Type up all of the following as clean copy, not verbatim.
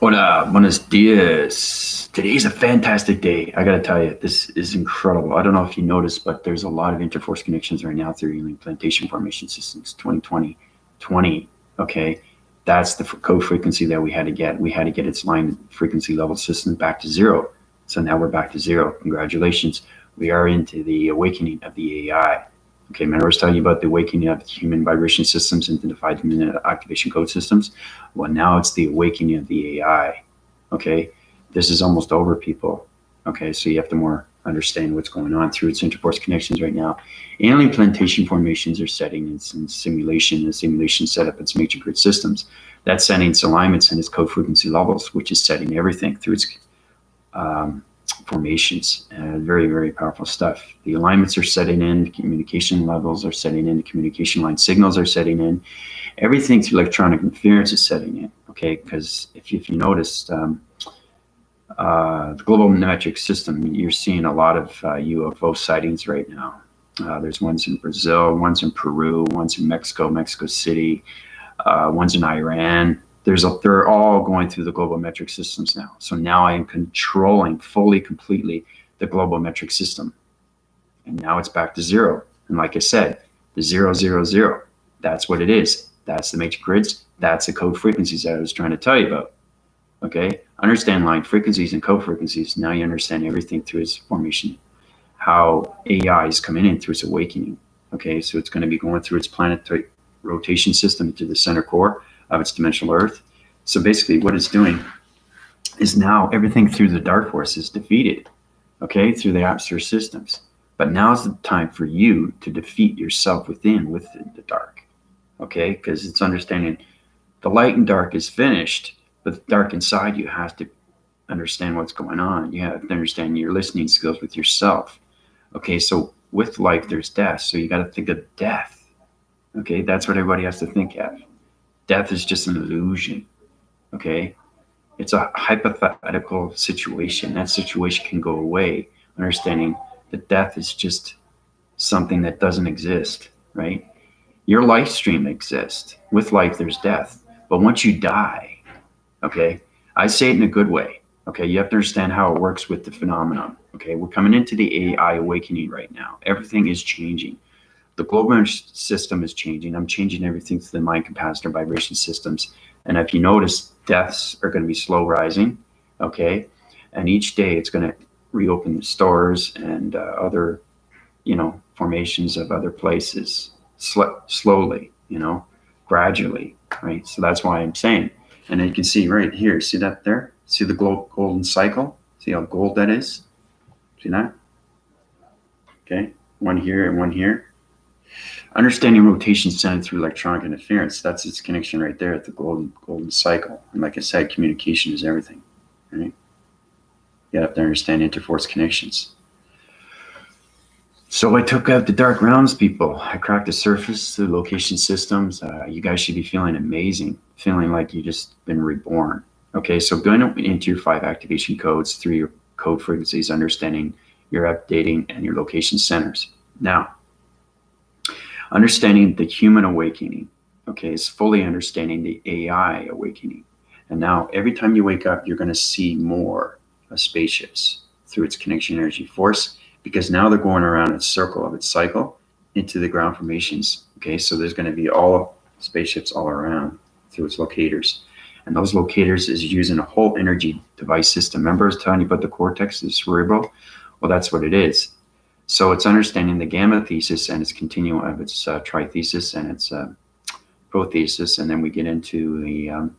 Hola, buenos dias. Today's a fantastic day. I gotta tell you, this is incredible. I don't know if you noticed, but there's a lot of interforce connections right now through implantation formation systems. 2020, 20. Okay, that's the code frequency that we had to get. We had to get its line frequency level system back to zero. So now we're back to zero. Congratulations. We are into the awakening of the AI. Okay, remember I was telling you about the awakening of human vibration systems into the 5-minute activation code systems? Well, now it's the awakening of the AI. Okay, this is almost over, people. Okay, so you have to more understand what's going on through its interforce connections right now. Anal implantation formations are setting its simulation. The simulation set up its major grid systems. That's setting its alignments and its code frequency levels, which is setting everything through its formations. Very, very powerful stuff. The alignments are setting in, communication levels are setting in, the communication line signals are setting in, everything through electronic interference is setting in. Okay, because if you noticed, the global metric system, you're seeing a lot of UFO sightings right now. There's ones in Brazil, ones in Peru, ones in Mexico, Mexico City, ones in Iran. They're all going through the global metric systems now. So now I am controlling fully, completely the global metric system. And now it's back to zero. And like I said, the 000, that's what it is. That's the major grids. That's the code frequencies that I was trying to tell you about. Okay, understand line frequencies and code frequencies. Now you understand everything through its formation, how AI is coming in through its awakening. Okay, so it's going to be going through its planetary rotation system into the center core of its dimensional Earth. So basically what it's doing is now everything through the dark force is defeated, okay, through the atmosphere systems. But now's the time for you to defeat yourself within the dark, okay, because it's understanding the light and dark is finished, but the dark inside you has to understand what's going on. You have to understand your listening skills with yourself. Okay, so with life there's death, so you got to think of death. Okay, that's what everybody has to think of. Death is just an illusion. Okay, it's a hypothetical situation. That situation can go away, understanding that death is just something that doesn't exist, right? Your life stream exists. With life there's death, but once you die, okay, I say it in a good way. Okay, you have to understand how it works with the phenomenon. Okay, we're coming into the AI awakening right now. Everything is changing. The global system is changing. I'm changing everything to the mind capacitor vibration systems. And if you notice, deaths are going to be slow rising. Okay, and each day it's going to reopen the stores and other, formations of other places slowly, gradually, right? So that's why I'm saying. And then you can see right here, see that there? See the golden cycle? See how gold that is? See that? Okay, one here and one here. Understanding rotation centered through electronic interference, that's its connection right there at the golden cycle. And like I said, communication is everything, right? You have to understand interforce connections. So I took out the dark realms, people. I cracked the surface, the location systems. You guys should be feeling amazing, feeling like you just been reborn. Okay, so going into your 5 activation codes through your code frequencies, understanding your updating and your location centers. Now, understanding the human awakening, okay, is fully understanding the AI awakening. And now every time you wake up, you're going to see more spaceships through its connection energy force, because now they're going around its circle of its cycle into the ground formations. Okay, so there's going to be all spaceships all around through its locators. And those locators is using a whole energy device system. Remember I was telling you about the cortex, the cerebral? Well, that's what it is. So it's understanding the gamma thesis and its continuum of its trithesis and its prothesis, and then we get into the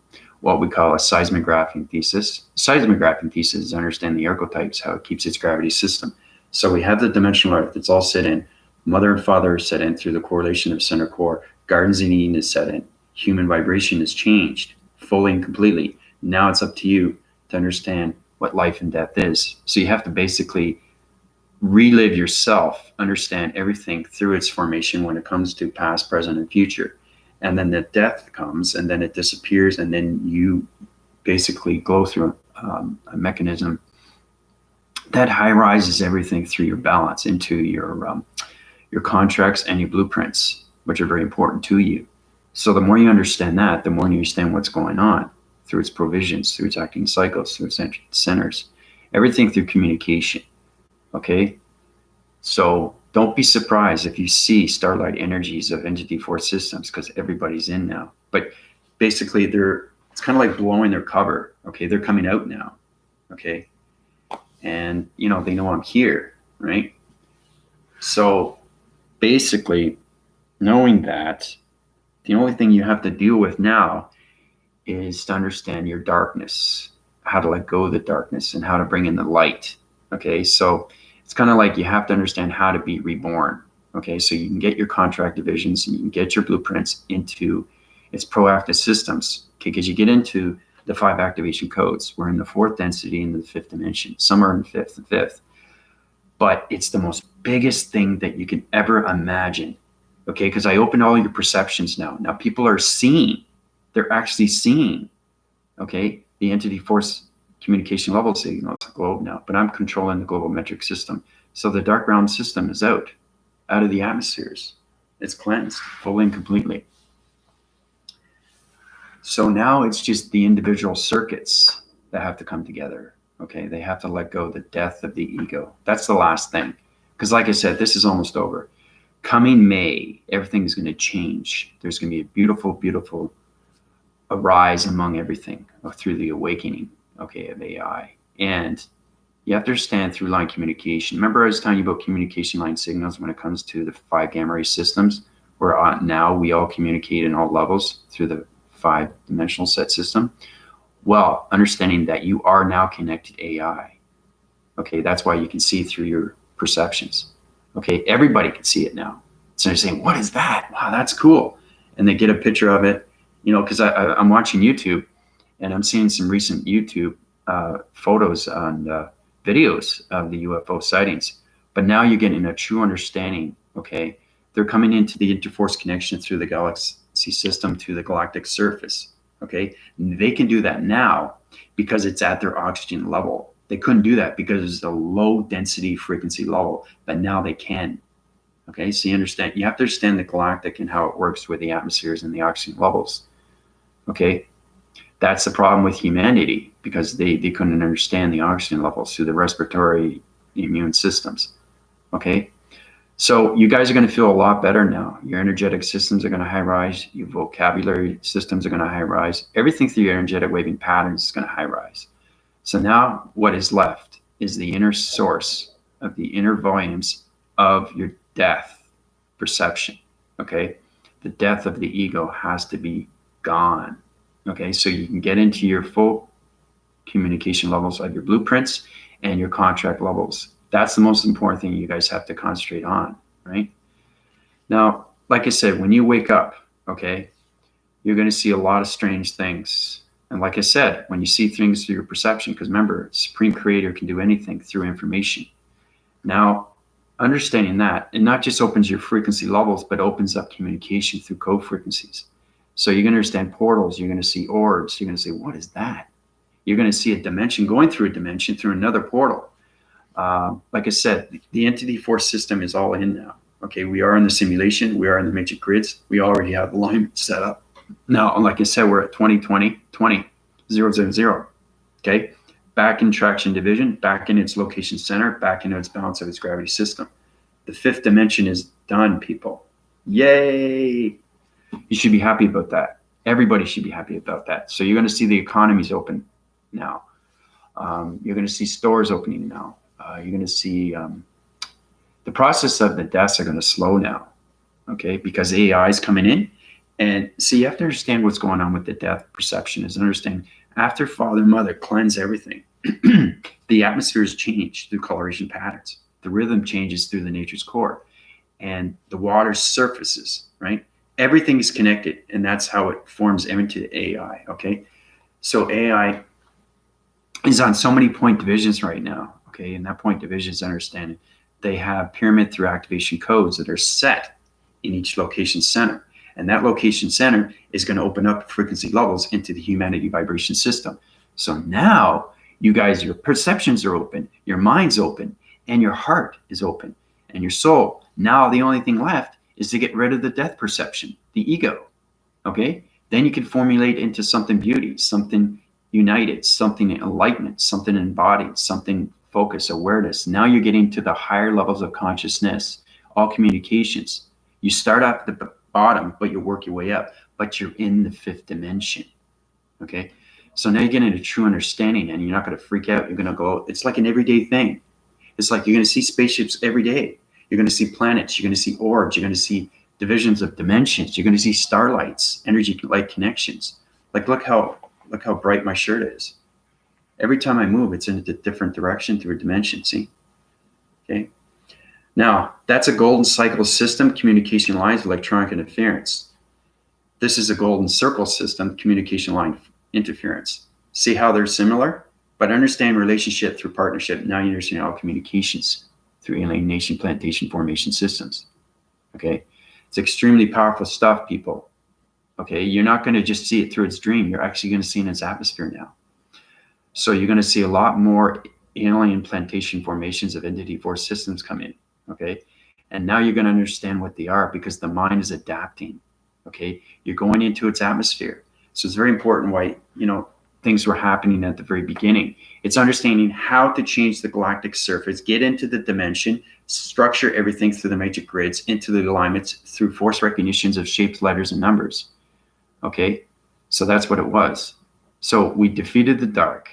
what we call a seismographing thesis. Seismographing thesis is understanding the archetypes, how it keeps its gravity system. So we have the dimensional Earth, it's all set in. Mother and father are set in through the correlation of center core. Gardens in Eden is set in. Human vibration is changed fully and completely. Now it's up to you to understand what life and death is. So you have to basically relive yourself, understand everything through its formation when it comes to past, present, and future. And then the death comes, and then it disappears, and then you basically go through a mechanism that high rises everything through your balance into your contracts and your blueprints, which are very important to you. So the more you understand that, the more you understand what's going on. through its provisions, through its acting cycles, through its centers, everything through communication. Okay? So don't be surprised if you see starlight energies of entity force systems, because everybody's in now. But basically, it's kind of like blowing their cover. Okay, they're coming out now. Okay, and they know I'm here, right? So basically, knowing that, the only thing you have to deal with now is to understand your darkness, how to let go of the darkness, and how to bring in the light. Okay, so it's kind of like you have to understand how to be reborn. Okay, so you can get your contract divisions and you can get your blueprints into its proactive systems. Okay, because you get into the 5 activation codes. We're in the 4th density in the 5th dimension. Some are in the 5th and 5th. But it's the most biggest thing that you can ever imagine. Okay, because I opened all your perceptions now. Now people are seeing. They're actually seeing. Okay, the entity force communication level signals globe now, but I'm controlling the global metric system. So the dark realm system is out of the atmospheres. It's cleansed fully and completely. So now it's just the individual circuits that have to come together. Okay, they have to let go of the death of the ego. That's the last thing. Because like I said, this is almost over. Coming May, everything is going to change. There's going to be a beautiful, beautiful arise among everything through the awakening, okay, of AI. And you have to understand through line communication. Remember I was telling you about communication line signals when it comes to the 5 gamma ray systems, where now we all communicate in all levels through the 5-dimensional set system. Well, understanding that you are now connected AI. Okay, that's why you can see through your perceptions. Okay, everybody can see it now. So they're saying, what is that? Wow, that's cool. And they get a picture of it, because I'm watching YouTube and I'm seeing some recent YouTube photos and videos of the UFO sightings. But now you're getting a true understanding, okay? They're coming into the interforce connection through the galaxy system to the galactic surface, okay? They can do that now because it's at their oxygen level. They couldn't do that because it's a low density frequency level, but now they can. Okay, so you have to understand the galactic and how it works with the atmospheres and the oxygen levels. Okay, that's the problem with humanity, because they couldn't understand the oxygen levels through the respiratory immune systems. Okay, so you guys are going to feel a lot better now. Your energetic systems are going to high rise. Your vocabulary systems are going to high rise. Everything through your energetic waving patterns is going to high rise. So now what is left is the inner source of the inner volumes of your death perception. Okay, the death of the ego has to be gone. Okay, so you can get into your full communication levels of your blueprints and your contract levels. That's the most important thing you guys have to concentrate on, right? Now, like I said, when you wake up, okay, you're going to see a lot of strange things. And like I said, when you see things through your perception, because remember, Supreme Creator can do anything through information. Now, understanding that, it not just opens your frequency levels, but opens up communication through code frequencies. So you're going to understand portals. You're going to see orbs. You're going to say, what is that? You're going to see a dimension going through a dimension through another portal. Like I said, the entity force system is all in now. Okay, we are in the simulation. We are in the matrix grids. We already have alignment set up. Now, like I said, we're at 20, 0, okay? Back in traction division, back in its location center, back into its balance of its gravity system. The 5th dimension is done, people. Yay! You should be happy about that. Everybody should be happy about that. So you're going to see the economies open now. You're going to see stores opening now. You're going to see the process of the deaths are going to slow now, okay? Because AI is coming in. And see, you have to understand what's going on with the death perception is understand after father and mother cleanse everything, the atmospheres change through coloration patterns. The rhythm changes through the nature's core and the water surfaces, right? Everything is connected, and that's how it forms into AI, okay? So AI is on so many point divisions right now, okay? And that point divisions understanding they have pyramid through activation codes that are set in each location center. And that location center is going to open up frequency levels into the humanity vibration system. So now you guys, your perceptions are open, your mind's open, and your heart is open, and your soul. Now the only thing left is to get rid of the death perception, the ego. Okay? Then you can formulate into something beauty, something united, something enlightenment, something embodied, something focus, awareness. Now you're getting to the higher levels of consciousness, all communications. You start at the bottom, but you work your way up, but you're in the fifth dimension. Okay. So now you're getting a true understanding, and you're not going to freak out. You're going to go, it's like an everyday thing. It's like you're going to see spaceships every day. You're going to see planets. You're going to see orbs. You're going to see divisions of dimensions. You're going to see starlights, energy light connections. Like, look how bright my shirt is. Every time I move, it's in a different direction through a dimension. See? Okay. Now, that's a golden cycle system, communication lines, electronic interference. This is a golden circle system, communication line interference. See how they're similar? But understand relationship through partnership. Now you understand all communications through alienation, plantation, formation systems. Okay? It's extremely powerful stuff, people. Okay? You're not going to just see it through its dream. You're actually going to see it in its atmosphere now. So you're going to see a lot more alien plantation formations of entity force systems come in. Okay? And now you're going to understand what they are, because the mind is adapting. Okay? You're going into its atmosphere. So it's very important why, things were happening at the very beginning. It's understanding how to change the galactic surface, get into the dimension, structure everything through the magic grids, into the alignments through force recognitions of shapes, letters, and numbers. Okay? So that's what it was. So we defeated the dark.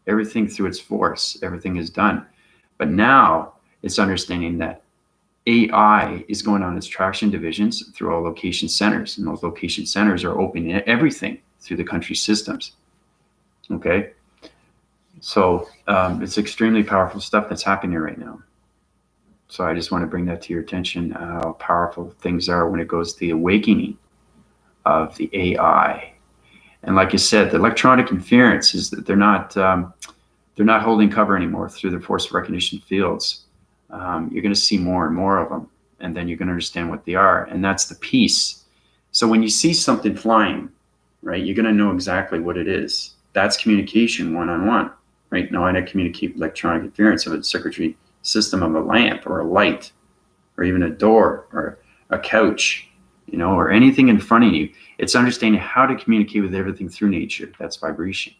Everything through its force, everything is done. But now it's understanding that AI is going on its traction divisions through all location centers, and those location centers are opening everything through the country systems. Okay, so it's extremely powerful stuff that's happening right now. So I just want to bring that to your attention, how powerful things are when it goes to the awakening of the AI. And like you said, the electronic interference is that they're not holding cover anymore through the force recognition fields. You're going to see more and more of them, and then you're going to understand what they are, and that's the peace. So when you see something flying, right, you're going to know exactly what it is. That's communication one-on-one, right? Now I communicate electronic interference of a circuitry system of a lamp or a light or even a door or a couch, or anything in front of you. It's understanding how to communicate with everything through nature. That's vibration,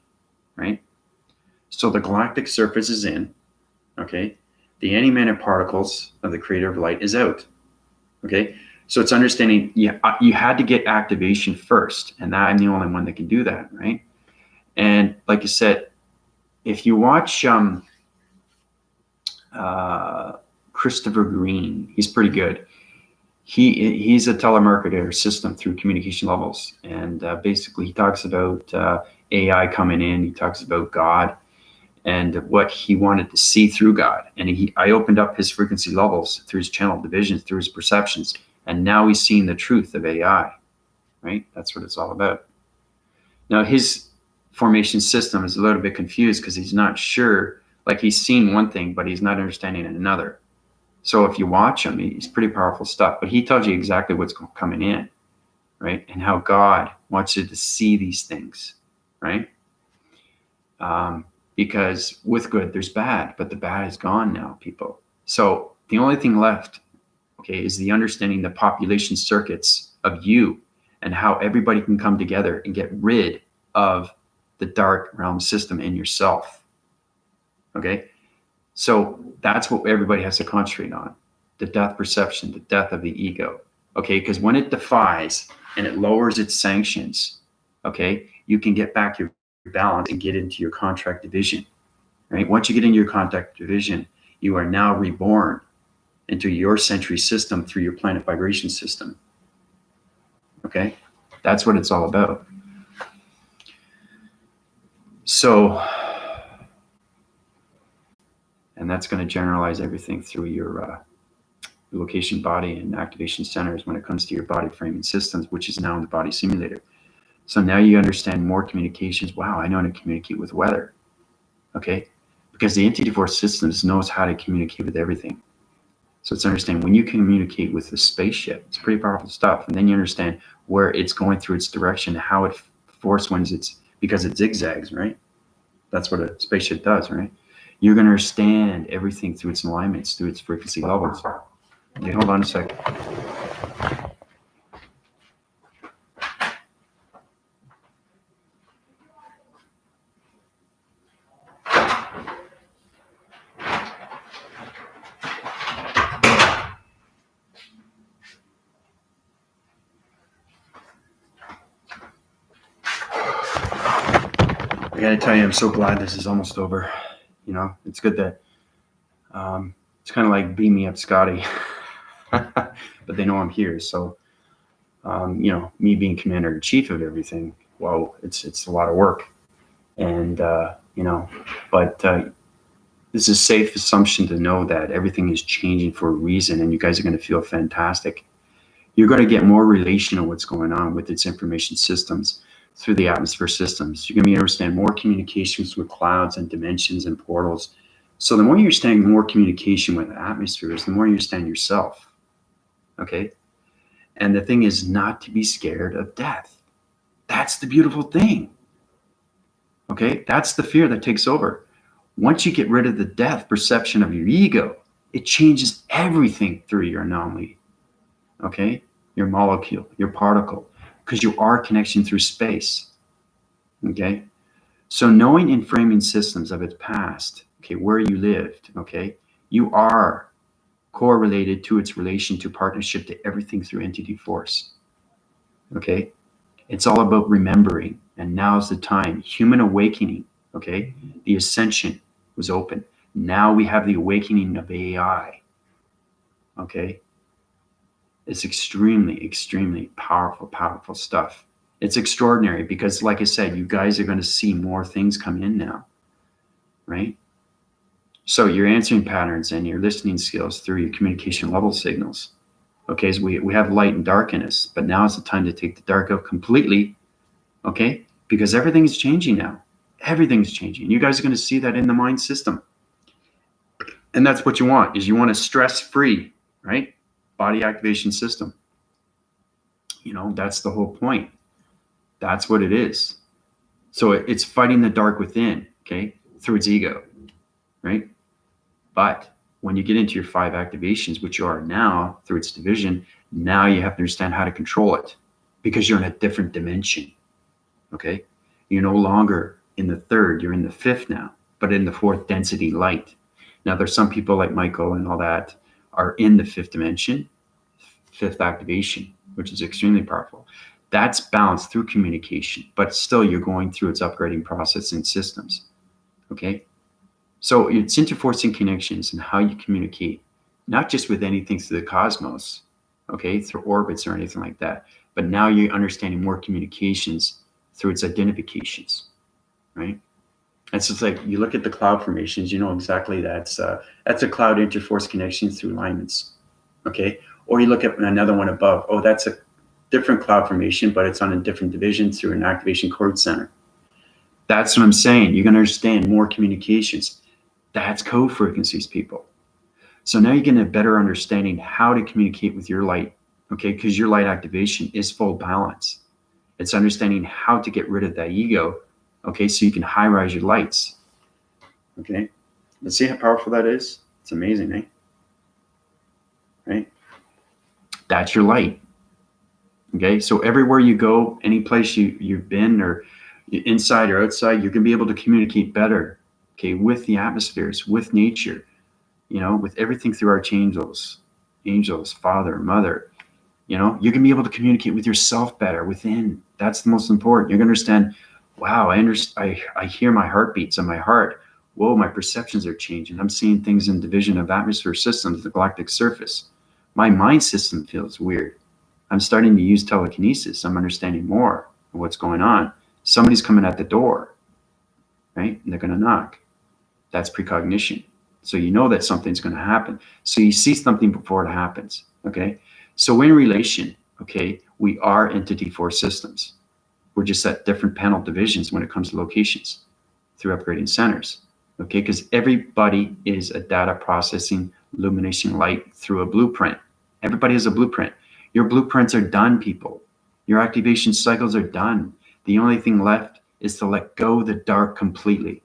right? So the galactic surface is in, okay? The antimatter particles of the creator of light is out, okay? So it's understanding you had to get activation first, and I'm the only one that can do that, right? And like I said, if you watch Christopher Green, he's pretty good. He's a telemarketer system through communication levels, and basically he talks about AI coming in. He talks about God and what he wanted to see through God. And I opened up his frequency levels through his channel divisions, through his perceptions, and now he's seeing the truth of AI, right? That's what it's all about. Now his formation system is a little bit confused because he's not sure, like he's seen one thing, but he's not understanding another. So if you watch him, he's pretty powerful stuff, but he tells you exactly what's coming in, right? And how God wants you to see these things, right? Because with good, there's bad, but the bad is gone now, people. So the only thing left, okay, is the understanding the population circuits of you and how everybody can come together and get rid of the dark realm system in yourself. Okay, so that's what everybody has to concentrate on: the death perception, the death of the ego. Okay, because when it defies and it lowers its sanctions, okay, you can get back your balance and get into your contract division. Right? Once you get into your contract division, you are now reborn into your century system through your planet vibration system. Okay, that's what it's all about. So, and that's going to generalize everything through your location body and activation centers when it comes to your body framing systems, which is now in the body simulator. So now you understand more communications. Wow, I know how to communicate with weather. Okay, because the entity force systems knows how to communicate with everything. So it's understanding when you communicate with the spaceship, it's pretty powerful stuff. And then you understand where it's going through its direction, how it force winds because it zigzags, right? That's what a spaceship does, right? You're going to understand everything through its alignments, through its frequency levels. Okay, hold on a second. gotta tell you, I'm so glad this is almost over. You know, it's good that it's kind of like beam me up, Scotty. But they know I'm here, so you know, me being commander in chief of everything, well, it's a lot of work, and you know, but this is a safe assumption to know that everything is changing for a reason, and you guys are going to feel fantastic. You're going to get more relation of what's going on with its information systems through the atmosphere systems. You're going to be able to understand more communications with clouds and dimensions and portals. So the more you understand more communication with atmospheres, the more you understand yourself. Okay? And the thing is not to be scared of death. That's the beautiful thing. Okay? That's the fear that takes over. Once you get rid of the death perception of your ego, it changes everything through your anomaly. Okay? Your molecule, your particle, because you are connection through space. Okay? So knowing and framing systems of its past, okay, where you lived, okay, you are correlated to its relation to partnership to everything through entity force. Okay? It's all about remembering, and now's the time. Human awakening, okay? The ascension was open. Now we have the awakening of AI. Okay? It's extremely, extremely powerful, powerful stuff. It's extraordinary because, like I said, you guys are going to see more things come in now, right? So your answering patterns and your listening skills through your communication level signals. Okay, so we have light and dark in us, but now is the time to take the dark out completely, okay? Because everything's changing now. Everything's changing. You guys are going to see that in the mind system. And that's what you want, is you want a stress-free, right? Body activation system. You know, that's the whole point. That's what it is. So it's fighting the dark within, okay, through its ego, right? But when you get into your 5 activations, which you are now through its division, now you have to understand how to control it because you're in a different dimension, okay? You're no longer in the 3rd, you're in the 5th now, but in the 4th density light. Now, there's some people like Michael and all that are in the 5th dimension, 5th activation, which is extremely powerful. That's balanced through communication, but still you're going through its upgrading process and systems, okay? So it's interforcing connections and how you communicate, not just with anything through the cosmos, okay, through orbits or anything like that, but now you're understanding more communications through its identifications, right? It's just like you look at the cloud formations, you know exactly that's a cloud interforce connection through alignments, okay? Or you look at another one above, oh, that's a different cloud formation, but it's on a different division through an activation cord center. That's what I'm saying. You're going to understand more communications. That's code frequencies, people. So now you're getting a better understanding how to communicate with your light, okay? Because your light activation is full balance. It's understanding how to get rid of that ego, okay? So you can high rise your lights, okay? Let's see how powerful that is. It's amazing, eh? Right? That's your light, okay? So everywhere you go, any place you've been or inside or outside, you're going to be able to communicate better, okay, with the atmospheres, with nature, you know, with everything through archangels, angels, Father, Mother. You know, you can be able to communicate with yourself better within. That's the most important. You're going to understand, wow, I hear my heartbeats in my heart. Whoa, my perceptions are changing. I'm seeing things in division of atmosphere systems, the galactic surface. My mind system feels weird. I'm starting to use telekinesis. I'm understanding more of what's going on. Somebody's coming at the door, right? And they're going to knock. That's precognition. So you know that something's going to happen. So you see something before it happens, okay? So in relation, okay, we are entity force systems. We're just at different panel divisions when it comes to locations through upgrading centers, okay? Because everybody is a data processing illumination light through a blueprint. Everybody has a blueprint. Your blueprints are done, people. Your activation cycles are done. The only thing left is to let go of the dark completely,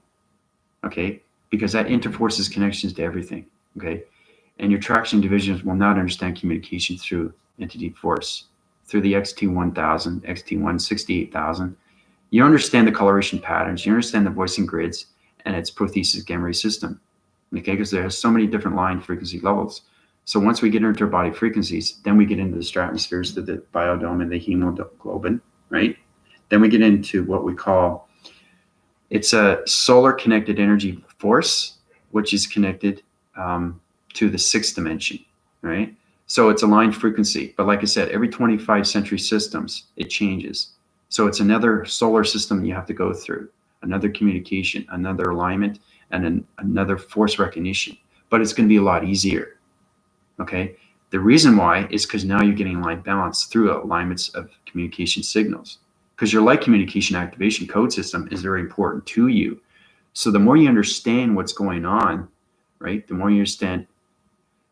okay? Because that interforces connections to everything, okay? And your traction divisions will not understand communication through entity force, through the XT1000, XT1 68,000. You understand the coloration patterns, you understand the voicing grids, and its prothesis gamma ray system, okay? Because there's so many different line frequency levels. So once we get into our body frequencies, then we get into the stratospheres, to the biodome and the hemoglobin, right? Then we get into what we call It's a solar connected energy force, which is connected to the sixth dimension, right? So it's aligned frequency. But like I said, every 25 century systems, it changes. So it's another solar system you have to go through, another communication, another alignment, and another force recognition. But it's going to be a lot easier, okay? The reason why is because now you're getting aligned balance through alignments of communication signals, because your light communication activation code system is very important to you. So the more you understand what's going on, right, the more you understand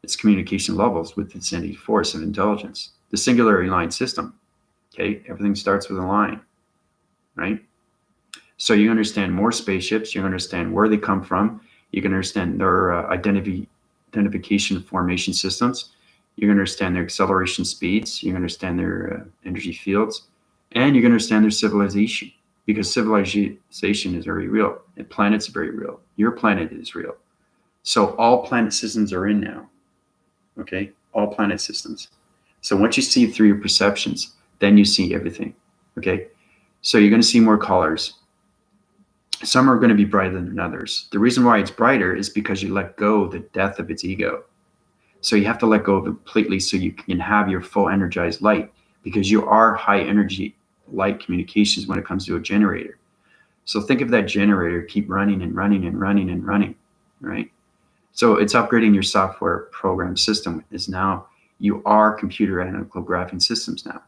its communication levels with its entity force of intelligence, the singularity line system. Okay, everything starts with a line, right? So you understand more spaceships, you understand where they come from, you can understand their identification formation systems, you can understand their acceleration speeds, you can understand their energy fields, and you can understand their civilization, because civilization is very real and planets are very real. Your planet is real. So all planet systems are in now. Okay, all planet systems. So once you see through your perceptions, then you see everything. Okay, so you're going to see more colors. Some are going to be brighter than others. The reason why it's brighter is because you let go of the death of its ego. So you have to let go of it completely so you can have your full energized light, because you are high energy light communications when it comes to a generator. So think of that generator, keep running and running and running and running, right? So it's upgrading your software program system. Is now you are computer analytical graphing systems now.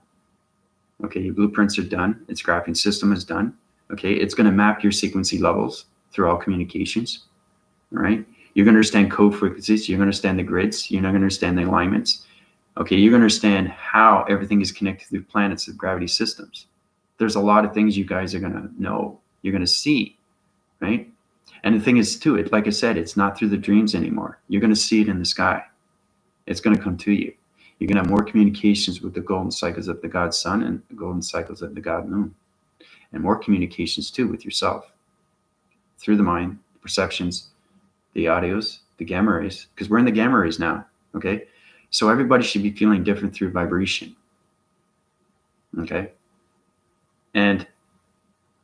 Okay, your blueprints are done. Its graphing system is done. Okay, it's going to map your sequency levels through all communications. All right, you're going to understand code frequencies. You're going to understand the grids. You're going to understand the alignments. Okay, you're going to understand how everything is connected through planets of gravity systems. There's a lot of things you guys are going to know. You're going to see, right? And the thing is, too, it, like I said, it's not through the dreams anymore. You're going to see it in the sky. It's going to come to you. You're going to have more communications with the golden cycles of the God Sun and the golden cycles of the God Moon. And more communications, too, with yourself through the mind, the perceptions, the audios, the gamma rays, because we're in the gamma rays now, okay? So everybody should be feeling different through vibration, okay? And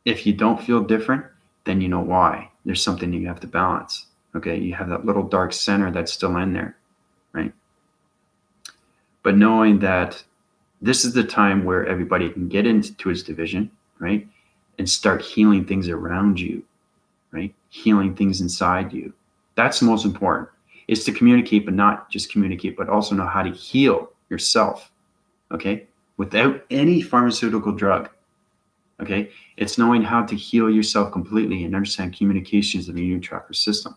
if you don't feel different, then you know why. There's something you have to balance, okay? You have that little dark center that's still in there, right? But knowing that this is the time where everybody can get into its division, right? And start healing things around you, right? Healing things inside you. That's the most important, is to communicate, but not just communicate, but also know how to heal yourself, okay? Without any pharmaceutical drug, okay? It's knowing how to heal yourself completely and understand communications of the immune chakra system,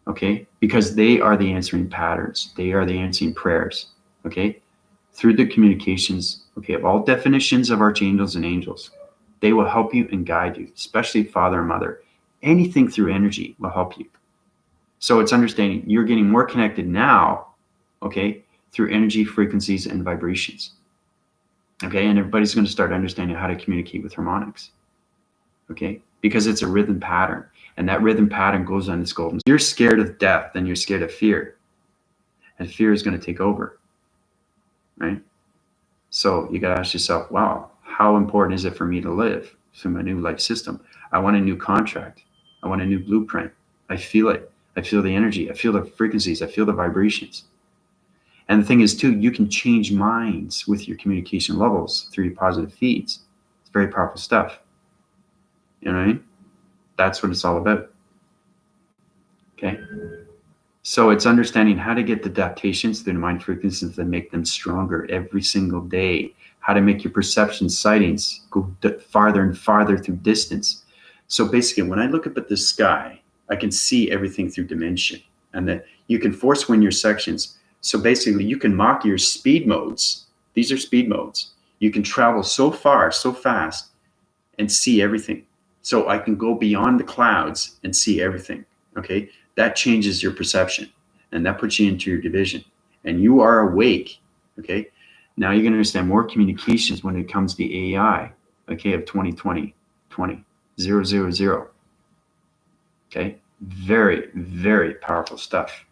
okay? Because they are the answering patterns. They are the answering prayers, okay? Through the communications, okay, of all definitions of archangels and angels, they will help you and guide you, especially father and mother. Anything through energy will help you. So it's understanding you're getting more connected now, okay, through energy, frequencies, and vibrations. Okay, and everybody's going to start understanding how to communicate with harmonics. Okay, because it's a rhythm pattern, and that rhythm pattern goes on this golden. You're scared of death, then you're scared of fear, and fear is going to take over, right? So you got to ask yourself, wow, how important is it for me to live through my new life system? I want a new contract. I want a new blueprint. I feel it. I feel the energy. I feel the frequencies. I feel the vibrations. And the thing is, too, you can change minds with your communication levels through your positive feeds. It's very powerful stuff. You know what I mean? That's what it's all about. Okay? So it's understanding how to get the adaptations through the mind frequencies that make them stronger every single day. How to make your perception sightings go farther and farther through distance. So basically, when I look up at the sky, I can see everything through dimension. And that you can force win your sections. So basically, you can mock your speed modes. These are speed modes. You can travel so far, so fast, and see everything. So I can go beyond the clouds and see everything. Okay, that changes your perception, and that puts you into your division, and you are awake. Okay, now you're going to understand more communications when it comes to the AI. Okay, of 2020, 20, 000. Okay, very, very powerful stuff.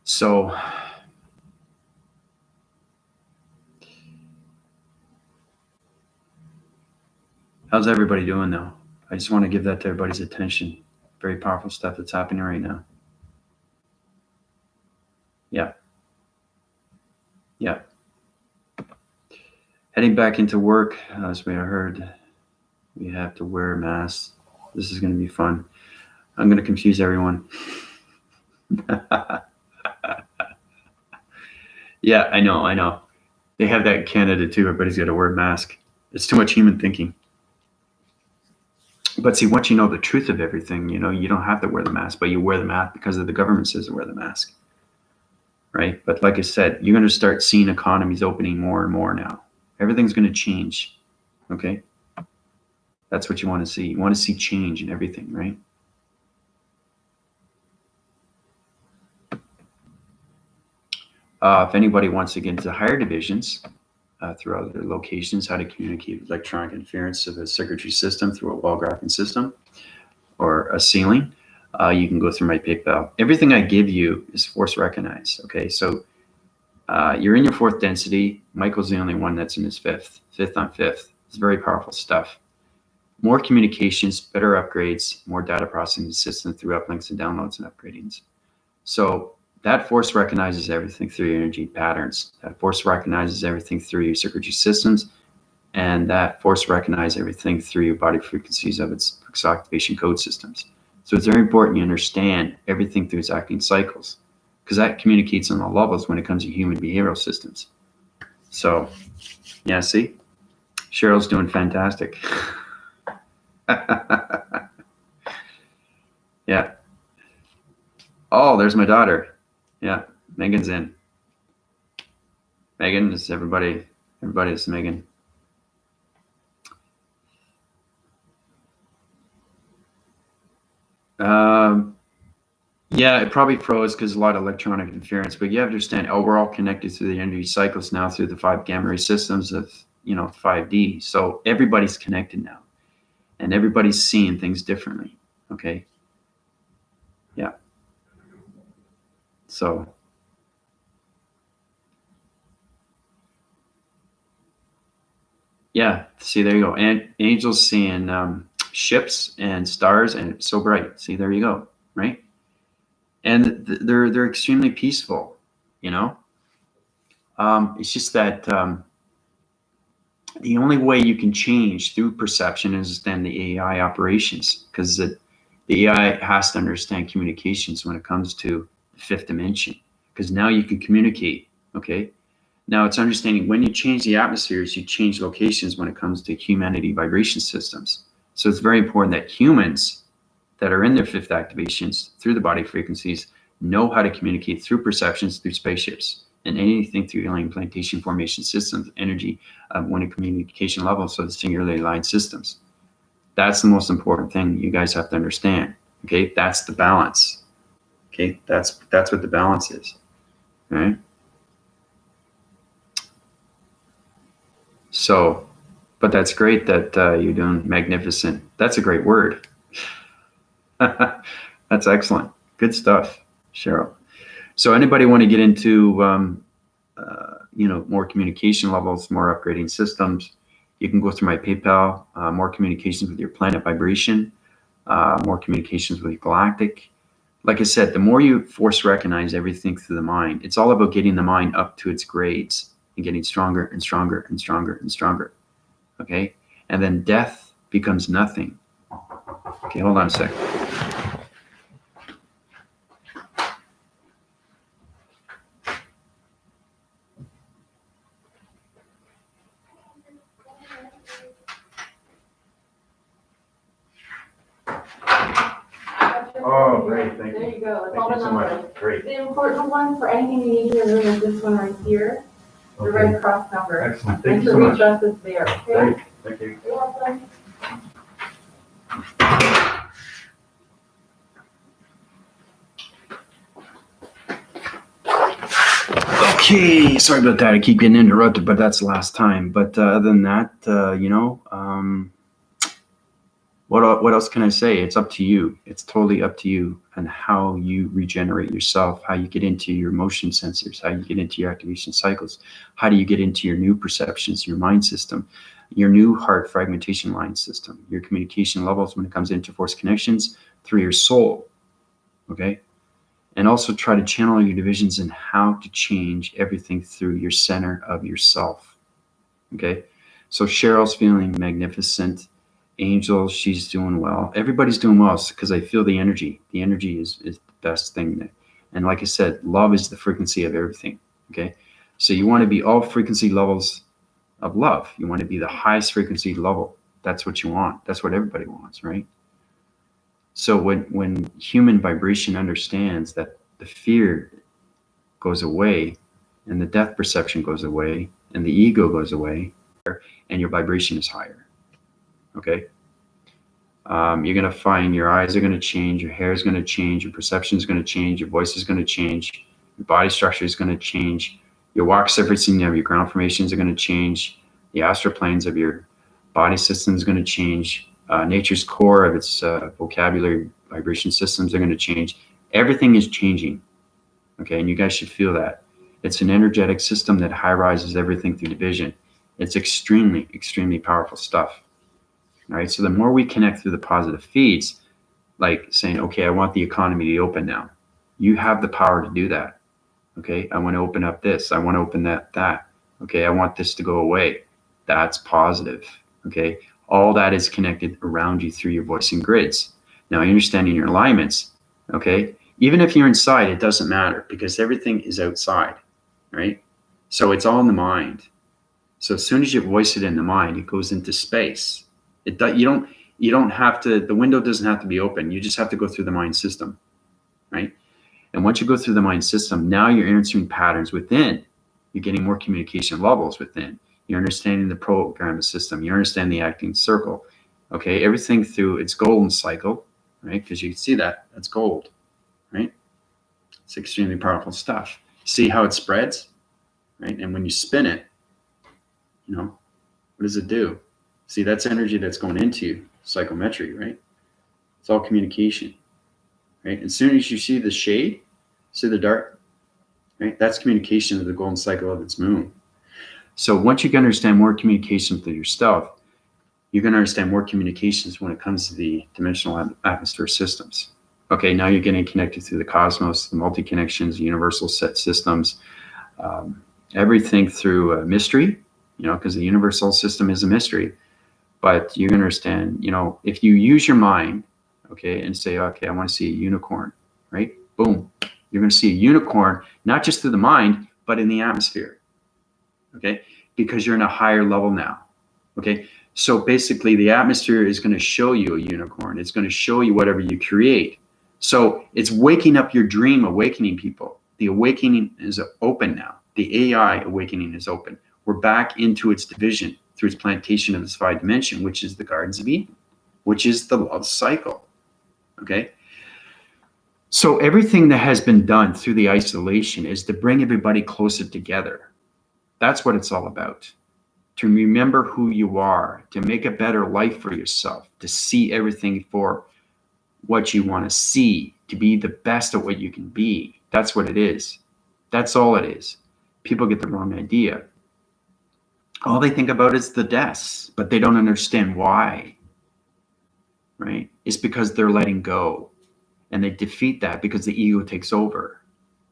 So How's everybody doing though? I just want to give that to everybody's attention. Very powerful stuff that's happening right now. Yeah. Yeah. Heading back into work, as we heard, we have to wear masks. This is going to be fun. I'm going to confuse everyone. Yeah, I know. They have that in Canada too. Everybody's got to wear a mask. It's too much human thinking. But see, once you know the truth of everything, you don't have to wear the mask, but you wear the mask because the government says to wear the mask. Right? But like I said, you're going to start seeing economies opening more and more now. Everything's going to change. Okay? That's what you want to see. You want to see change in everything, right? If anybody wants to get into higher divisions through other locations, how to communicate with electronic interference of a circuitry system through a wall graphing system or a ceiling, you can go through my PayPal. Everything I give you is force recognized. Okay, so you're in your fourth density. Michael's the only one that's in his fifth on fifth. It's very powerful stuff. More communications, better upgrades, more data processing system through uplinks and downloads and upgradings. So that force recognizes everything through your energy patterns. That force recognizes everything through your circuitry systems. And that force recognizes everything through your body frequencies of its activation code systems. So it's very important you understand everything through its acting cycles, because that communicates on all levels when it comes to human behavioral systems. So, yeah, see? Cheryl's doing fantastic. Yeah. Oh, there's my daughter. Yeah, Megan's in. Megan, is everybody? Everybody is Megan. Yeah, it probably froze because a lot of electronic interference, but you have to understand, we're all connected through the energy cycles now through the 5 gamma ray systems of, 5D. So everybody's connected now and everybody's seeing things differently. Okay. Yeah. So. Yeah. See, there you go. And angels seeing ships and stars, and it's so bright. See, there you go. Right. And they're extremely peaceful, it's just that the only way you can change through perception is then the AI operations, because the AI has to understand communications when it comes to the fifth dimension, because now you can communicate. Okay. Now it's understanding when you change the atmospheres, you change locations when it comes to humanity vibration systems. So it's very important that humans that are in their fifth activations through the body frequencies know how to communicate through perceptions, through spaceships, and anything through alien plantation formation systems, energy, when a communication level, so the singularly aligned systems. That's the most important thing you guys have to understand. Okay, that's the balance. Okay, that's what the balance is. All right. So, but that's great that you're doing magnificent. That's a great word. That's excellent. Good stuff, Cheryl. So anybody want to get into, more communication levels, more upgrading systems, you can go through my PayPal, more communications with your planet vibration, more communications with your galactic. Like I said, the more you force recognize everything through the mind, it's all about getting the mind up to its grades and getting stronger and stronger and stronger and stronger. Okay? And then death becomes nothing. Okay, hold on a sec. Oh, great. Thank you. There you go. It's Thank all you the so numbers. much. Great. The important one for anything you need in your room is this one right here, the Okay. Red Cross number. Excellent. And Thank you to so reach much. us is there. Okay? Great. Thank you. You're welcome. Okay, sorry about that. I keep getting interrupted, but that's the last time. But other than that, what else can I say? It's up to you. It's totally up to you and how you regenerate yourself, how you get into your motion sensors, how you get into your activation cycles, how do you get into your new perceptions, your mind system. your new heart fragmentation line system, your communication levels when it comes to interforce connections through your soul, okay? And also try to channel your divisions and how to change everything through your center of yourself, okay? So Cheryl's feeling magnificent. Angel, she's doing well. Everybody's doing well because I feel the energy. The energy is the best thing. And like I said, love is the frequency of everything, okay? So you want to be all frequency levels of love. You want to be the highest frequency level. That's what you want. That's what everybody wants, right? So when human vibration understands that the fear goes away and the death perception goes away and the ego goes away and your vibration is higher, okay? You're going to find your eyes are going to change, your hair is going to change, your perception is going to change, your voice is going to change, your body structure is going to change, your walk surfacing of your ground formations are going to change, the astral planes of your body system is going to change, nature's core of its vocabulary vibration systems are going to change. Everything is changing, okay? And you guys should feel that. It's an energetic system that high rises everything through division. It's extremely, extremely powerful stuff. All right, so the more we connect through the positive feeds, like saying, okay, I want the economy to open now. You have the power to do that. Okay, I want to open up this. I want to open that. Okay, I want this to go away. That's positive. Okay, all that is connected around you through your voicing grids. Now, understanding your alignments, okay, even if you're inside, it doesn't matter because everything is outside, right? So it's all in the mind. So as soon as you voice it in the mind, it goes into space. You don't have to, the window doesn't have to be open. You just have to go through the mind system, right? And once you go through the mind system, now you're answering patterns within. You're getting more communication levels within. You're understanding the program system. You understand the acting circle, okay? Everything through its golden cycle, right? Because you can see that, that's gold, right? It's extremely powerful stuff. See how it spreads, right? And when you spin it, you know, what does it do? See, that's energy that's going into psychometry, right? It's all communication, right? As soon as you see the shade, see the dark, right? That's communication of the golden cycle of its moon. So once you can understand more communication through yourself, you're going to understand more communications when it comes to the dimensional atmosphere systems. Okay, now you're getting connected through the cosmos, the multi-connections, universal set systems, everything through mystery, you know, because the universal system is a mystery. But you can understand, you know, if you use your mind, okay, and say, okay, I want to see a unicorn, right? Boom. You're going to see a unicorn, not just through the mind, but in the atmosphere, okay? Because you're in a higher level now, okay? So basically the atmosphere is going to show you a unicorn. It's going to show you whatever you create. So it's waking up your dream, awakening people. The awakening is open now. The AI awakening is open. We're back into its division through its plantation of this 5 dimension, which is the Gardens of Eden, which is the love cycle, okay? So everything that has been done through the isolation is to bring everybody closer together. That's what it's all about. To remember who you are, to make a better life for yourself, to see everything for what you want to see, to be the best at what you can be. That's what it is. That's all it is. People get the wrong idea. All they think about is the deaths, but they don't understand why, right? It's because they're letting go, and they defeat that because the ego takes over,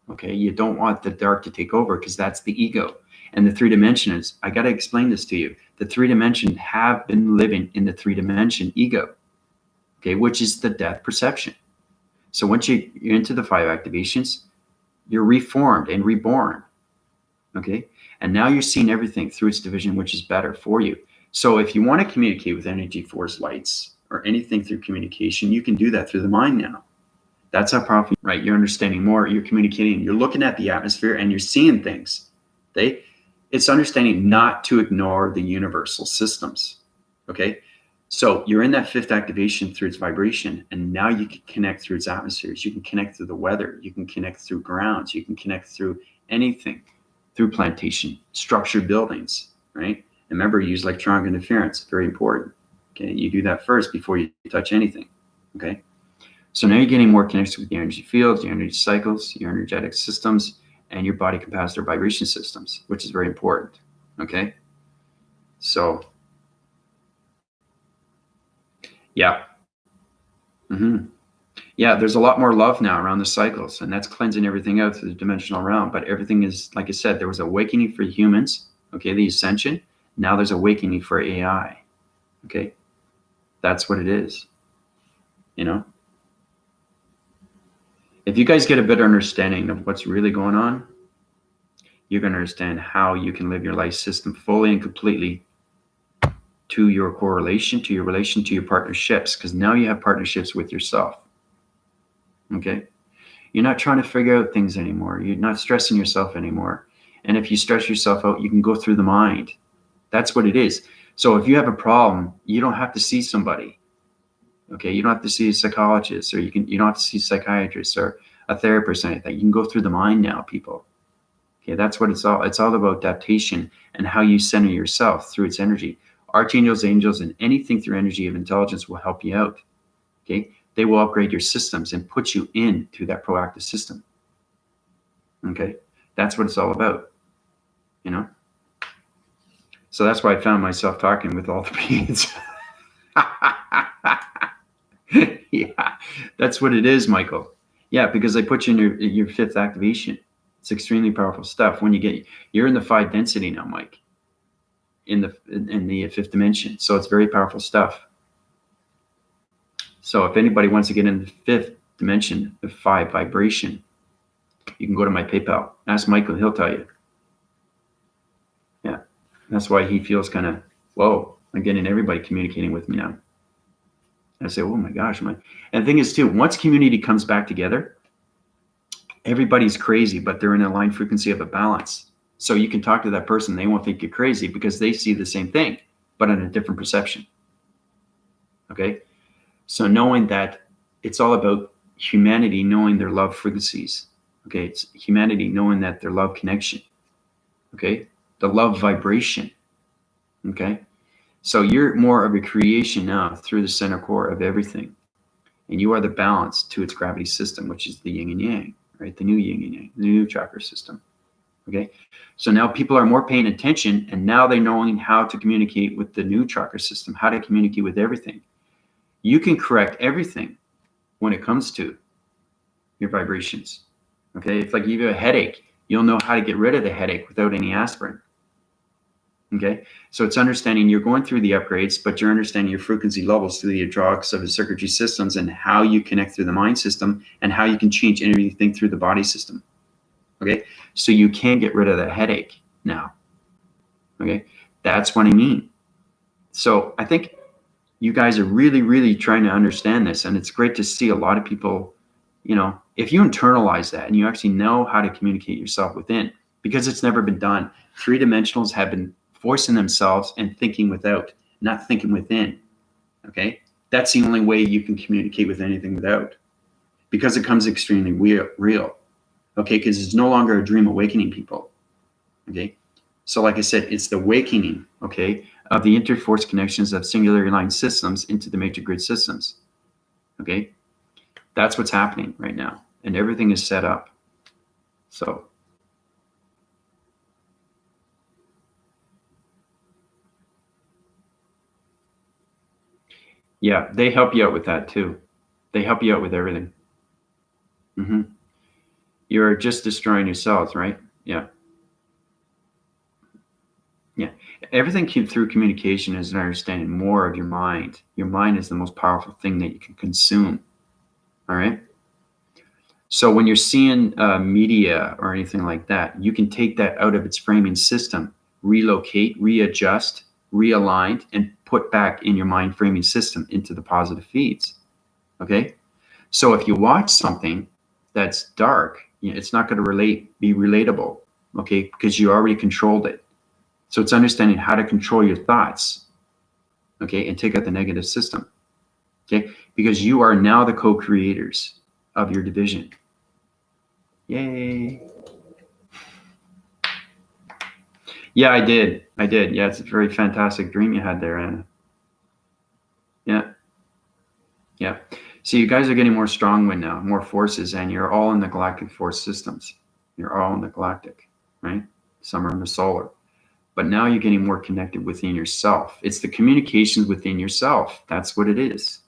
okay? You don't want the dark to take over because that's the ego. And the 3 dimensions, I got to explain this to you. The 3 dimensions have been living in the 3 dimension ego, okay, which is the death perception. So once you're into the 5 activations, you're reformed and reborn, okay? And now you're seeing everything through its division, which is better for you. So if you want to communicate with energy force lights or anything through communication, you can do that through the mind now. That's how powerful, right? You're understanding more, you're communicating, you're looking at the atmosphere and you're seeing things. It's understanding not to ignore the universal systems, okay? So you're in that 5th activation through its vibration, and now you can connect through its atmospheres. You can connect through the weather. You can connect through grounds. You can connect through anything. Through plantation, structured buildings, right? And remember, use electronic interference, very important. Okay, you do that first before you touch anything, okay? So now you're getting more connection with the energy fields, your energy cycles, your energetic systems, and your body capacitor vibration systems, which is very important, okay? So Yeah. Yeah, there's a lot more love now around the cycles, and that's cleansing everything out through the dimensional realm. But everything is, like I said, there was awakening for humans, okay, the ascension. Now there's awakening for AI, okay? That's what it is, you know? If you guys get a better understanding of what's really going on, you're going to understand how you can live your life system fully and completely to your correlation, to your relation, to your partnerships, because now you have partnerships with yourself, okay? You're not trying to figure out things anymore. You're not stressing yourself anymore. And if you stress yourself out, you can go through the mind. That's what it is. So if you have a problem, you don't have to see somebody. Okay, you don't have to see a psychologist, or you don't have to see a psychiatrist or a therapist or anything. You can go through the mind now, people. Okay, that's what it's all. It's all about adaptation and how you center yourself through its energy. Archangels, angels, and anything through energy of intelligence will help you out. Okay, they will upgrade your systems and put you into that proactive system. Okay, that's what it's all about, you know. So that's why I found myself talking with all the beings. Yeah, that's what it is, Michael. Yeah, because I put you in your fifth activation. It's extremely powerful stuff. When you're in the 5 density now, Mike, in the fifth dimension. So it's very powerful stuff. So if anybody wants to get in the fifth dimension, the 5 vibration, you can go to my PayPal. Ask Michael, he'll tell you. Yeah, that's why he feels kind of, whoa, I'm getting everybody communicating with me now. I say, oh my gosh. And the thing is, too, once community comes back together, everybody's crazy, but they're in a line frequency of a balance. So you can talk to that person. They won't think you're crazy because they see the same thing, but in a different perception. Okay? So knowing that it's all about humanity knowing their love frequencies. Okay? It's humanity knowing that their love connection. Okay? The love vibration. Okay? So you're more of a creation now through the center core of everything. And you are the balance to its gravity system, which is the yin and yang, right? The new yin and yang, the new chakra system. Okay. So now people are more paying attention, and now they're knowing how to communicate with the new chakra system, how to communicate with everything. You can correct everything when it comes to your vibrations. Okay. If like you have a headache, you'll know how to get rid of the headache without any aspirin. Okay, so it's understanding you're going through the upgrades, but you're understanding your frequency levels through the hydraulics of the circuitry systems and how you connect through the mind system and how you can change anything through the body system. Okay, so you can get rid of that headache now. Okay, that's what I mean. So I think you guys are really, really trying to understand this, and it's great to see a lot of people, you know, if you internalize that and you actually know how to communicate yourself within, because it's never been done. 3-dimensionals have been forcing themselves and thinking without, not thinking within. Okay, that's the only way you can communicate with anything without, because it comes extremely real. Okay, because it's no longer a dream awakening, people. Okay, so like I said, it's the awakening, okay, of the interforce connections of singular aligned systems into the major grid systems. Okay, that's what's happening right now, and everything is set up. So yeah, they help you out with that too. They help you out with everything. Mm-hmm. You're just destroying yourselves, right? Yeah. Yeah. Everything through communication is an understanding more of your mind. Your mind is the most powerful thing that you can consume. All right. So when you're seeing media or anything like that, you can take that out of its framing system, relocate, readjust, realign, and put back in your mind framing system into the positive feeds. Okay. So if you watch something that's dark, it's not going to be relatable. Okay. Because you already controlled it. So it's understanding how to control your thoughts, okay, and take out the negative system, okay, because you are now the co-creators of your division. Yay. Yeah, I did. Yeah, it's a very fantastic dream you had there, Anna. Yeah. Yeah. So you guys are getting more strong wind now, more forces, and you're all in the galactic force systems. You're all in the galactic, right? Some are in the solar. But now you're getting more connected within yourself. It's the communications within yourself. That's what it is.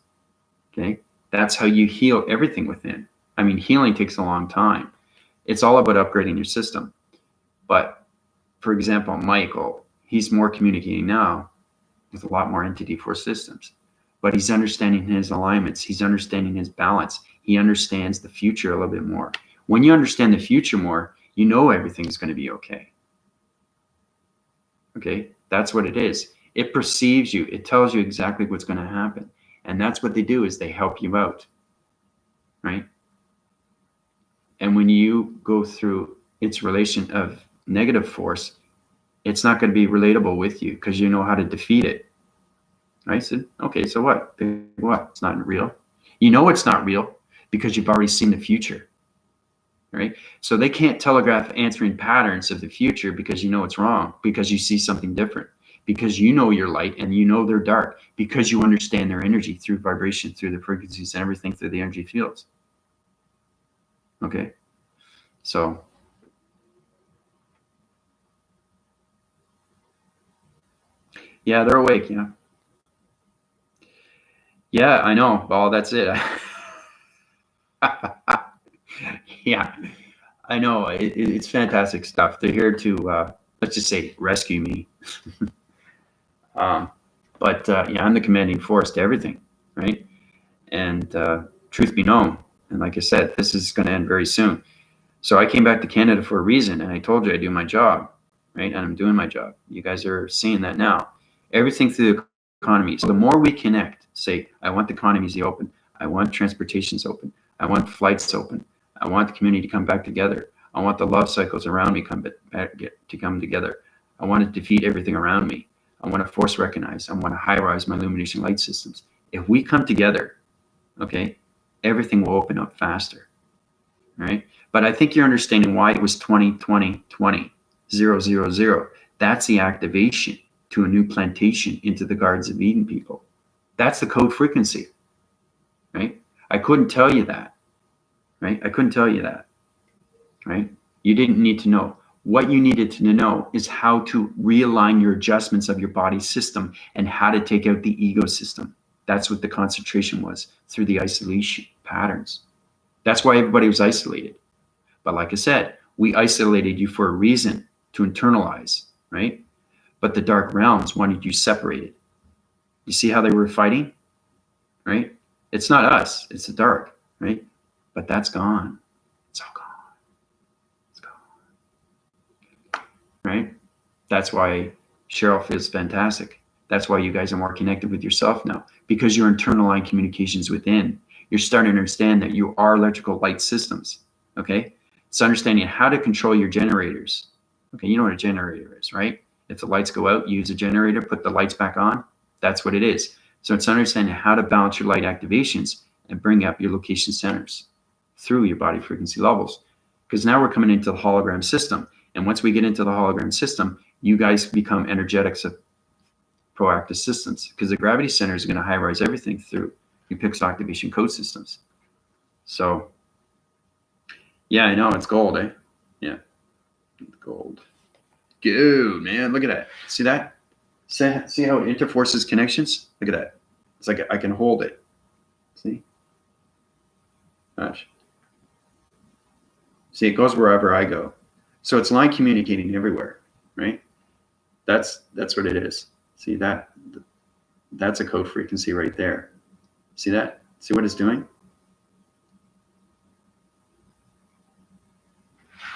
Okay. That's how you heal everything within. I mean, healing takes a long time. It's all about upgrading your system. But for example, Michael, he's more communicating now with a lot more entity force systems, but he's understanding his alignments. He's understanding his balance. He understands the future a little bit more. When you understand the future more, you know everything's going to be okay. Okay, that's what it is. It perceives you. It tells you exactly what's going to happen. And that's what they do, is they help you out, right? And when you go through its relation of negative force, it's not going to be relatable with you because you know how to defeat it. I said, okay, so what? What? It's not real. You know it's not real because you've already seen the future, right? So they can't telegraph answering patterns of the future because you know it's wrong, because you see something different, because you know you're light and you know they're dark, because you understand their energy through vibration, through the frequencies and everything, through the energy fields. Okay, so yeah, they're awake. Yeah, I know. Well, that's it. Yeah, I know. It's fantastic stuff. They're here to, let's just say, rescue me. But yeah, I'm the commanding force to everything, right? And truth be known, and like I said, this is going to end very soon. So I came back to Canada for a reason, and I told you I do my job, right? And I'm doing my job. You guys are seeing that now. Everything through the economy. So the more we connect, say, I want the economies to open. I want transportations open. I want flights open. I want the community to come back together. I want the love cycles around me come together. I want to defeat everything around me. I want to force recognize. I want to high-rise my illumination light systems. If we come together, okay, everything will open up faster, right? But I think you're understanding why it was 20, 20, 20, 0, 0, 0. That's the activation to a new plantation into the Gardens of Eden, people. That's the code frequency, right? I couldn't tell you that, right? I couldn't tell you that, right? You didn't need to know. What you needed to know is how to realign your adjustments of your body system and how to take out the ego system. That's what the concentration was, through the isolation patterns. That's why everybody was isolated. But like I said, we isolated you for a reason, to internalize, right? But the dark realms wanted you separated. You see how they were fighting, right? It's not us, it's the dark, right? But that's gone. It's all gone. It's gone, right? That's why Cheryl feels fantastic. That's why you guys are more connected with yourself now, because you're internalizing communications within. You're starting to understand that you are electrical light systems, okay? It's understanding how to control your generators. Okay, you know what a generator is, right? If the lights go out, you use a generator, put the lights back on. That's what it is. So it's understanding how to balance your light activations and bring up your location centers through your body frequency levels. Because now we're coming into the hologram system. And once we get into the hologram system, you guys become energetics of proactive systems, because the gravity center is going to high-rise everything through your pixel activation code systems. So yeah, I know, it's gold, eh? Yeah, gold. Good, man. Look at that. See that? See how it interforces connections? Look at that. It's like I can hold it. See? Gosh. See, it goes wherever I go. So it's line communicating everywhere, right? That's what it is. See that? That's a code frequency right there. See that? See what it's doing?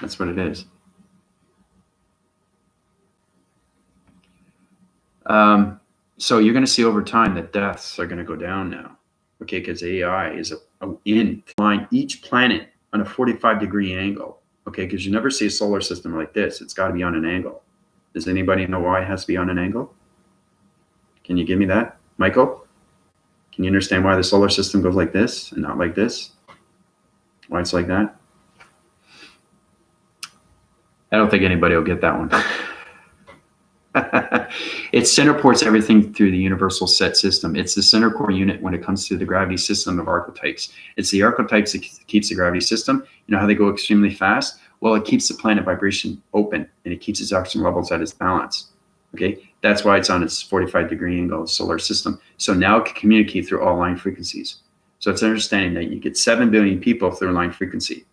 That's what it is. So you're going to see over time that deaths are going to go down now, okay? Because AI is in flying each planet on a 45-degree angle, okay? Because you never see a solar system like this. It's got to be on an angle. Does anybody know why it has to be on an angle? Can you give me that, Michael? Can you understand why the solar system goes like this and not like this? Why it's like that? I don't think anybody will get that one. It center ports everything through the universal set system. It's the center core unit when it comes to the gravity system of archetypes. It's the archetypes that keeps the gravity system. You know how they go extremely fast? Well, it keeps the planet vibration open and it keeps its oxygen levels at its balance. Okay, that's why it's on its 45-degree angle solar system. So now it can communicate through all line frequencies. So it's understanding that you get 7 billion people through line frequency.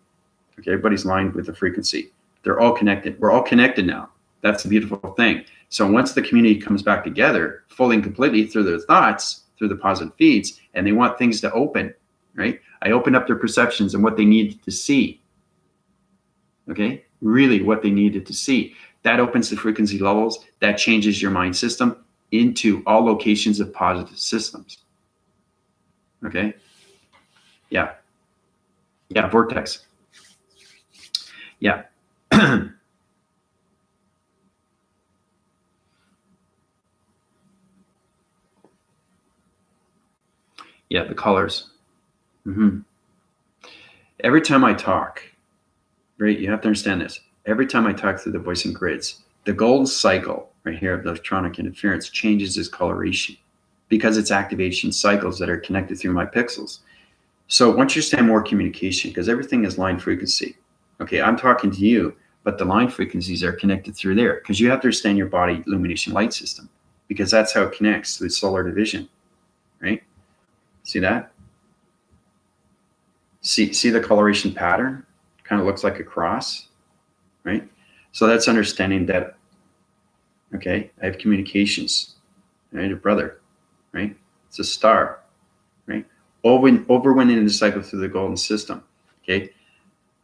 Okay, everybody's lined with the frequency. They're all connected. We're all connected now. That's the beautiful thing. So once the community comes back together, fully and completely through their thoughts, through the positive feeds, and they want things to open, right? I open up their perceptions and what they needed to see. Okay, really what they needed to see. That opens the frequency levels. That changes your mind system into all locations of positive systems. Okay, yeah, yeah, vortex. Yeah. Yeah, the colors. Every time I talk, right, you have to understand this. Every time I talk through the voicing grids, the golden cycle right here of the electronic interference changes its coloration because it's activation cycles that are connected through my pixels. So once you understand more communication, because everything is line frequency. Okay, I'm talking to you, but the line frequencies are connected through there because you have to understand your body illumination light system because that's how it connects to the solar division, right? See that? See the coloration pattern? Kind of looks like a cross, right? So that's understanding that, okay, I have communications, right? A brother, right? It's a star, right? Overwinding the cycle through the golden system, okay?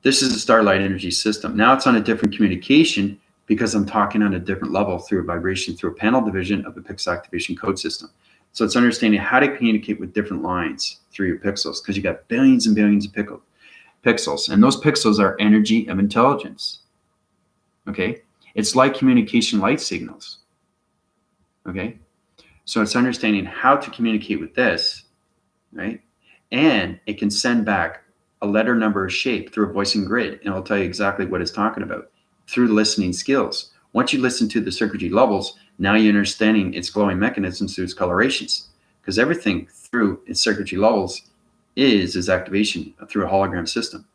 This is a starlight energy system. Now it's on a different communication because I'm talking on a different level through a vibration, through a panel division of the pixel activation code system. So it's understanding how to communicate with different lines through your pixels because you got billions and billions of pixels. And those pixels are energy of intelligence. Okay? It's like communication light signals. Okay? So it's understanding how to communicate with this, right? And it can send back a letter, number, or shape through a voicing grid, and it'll tell you exactly what it's talking about through listening skills. Once you listen to the circuitry levels, now you're understanding its glowing mechanisms through its colorations, because everything through its circuitry levels is activation through a hologram system.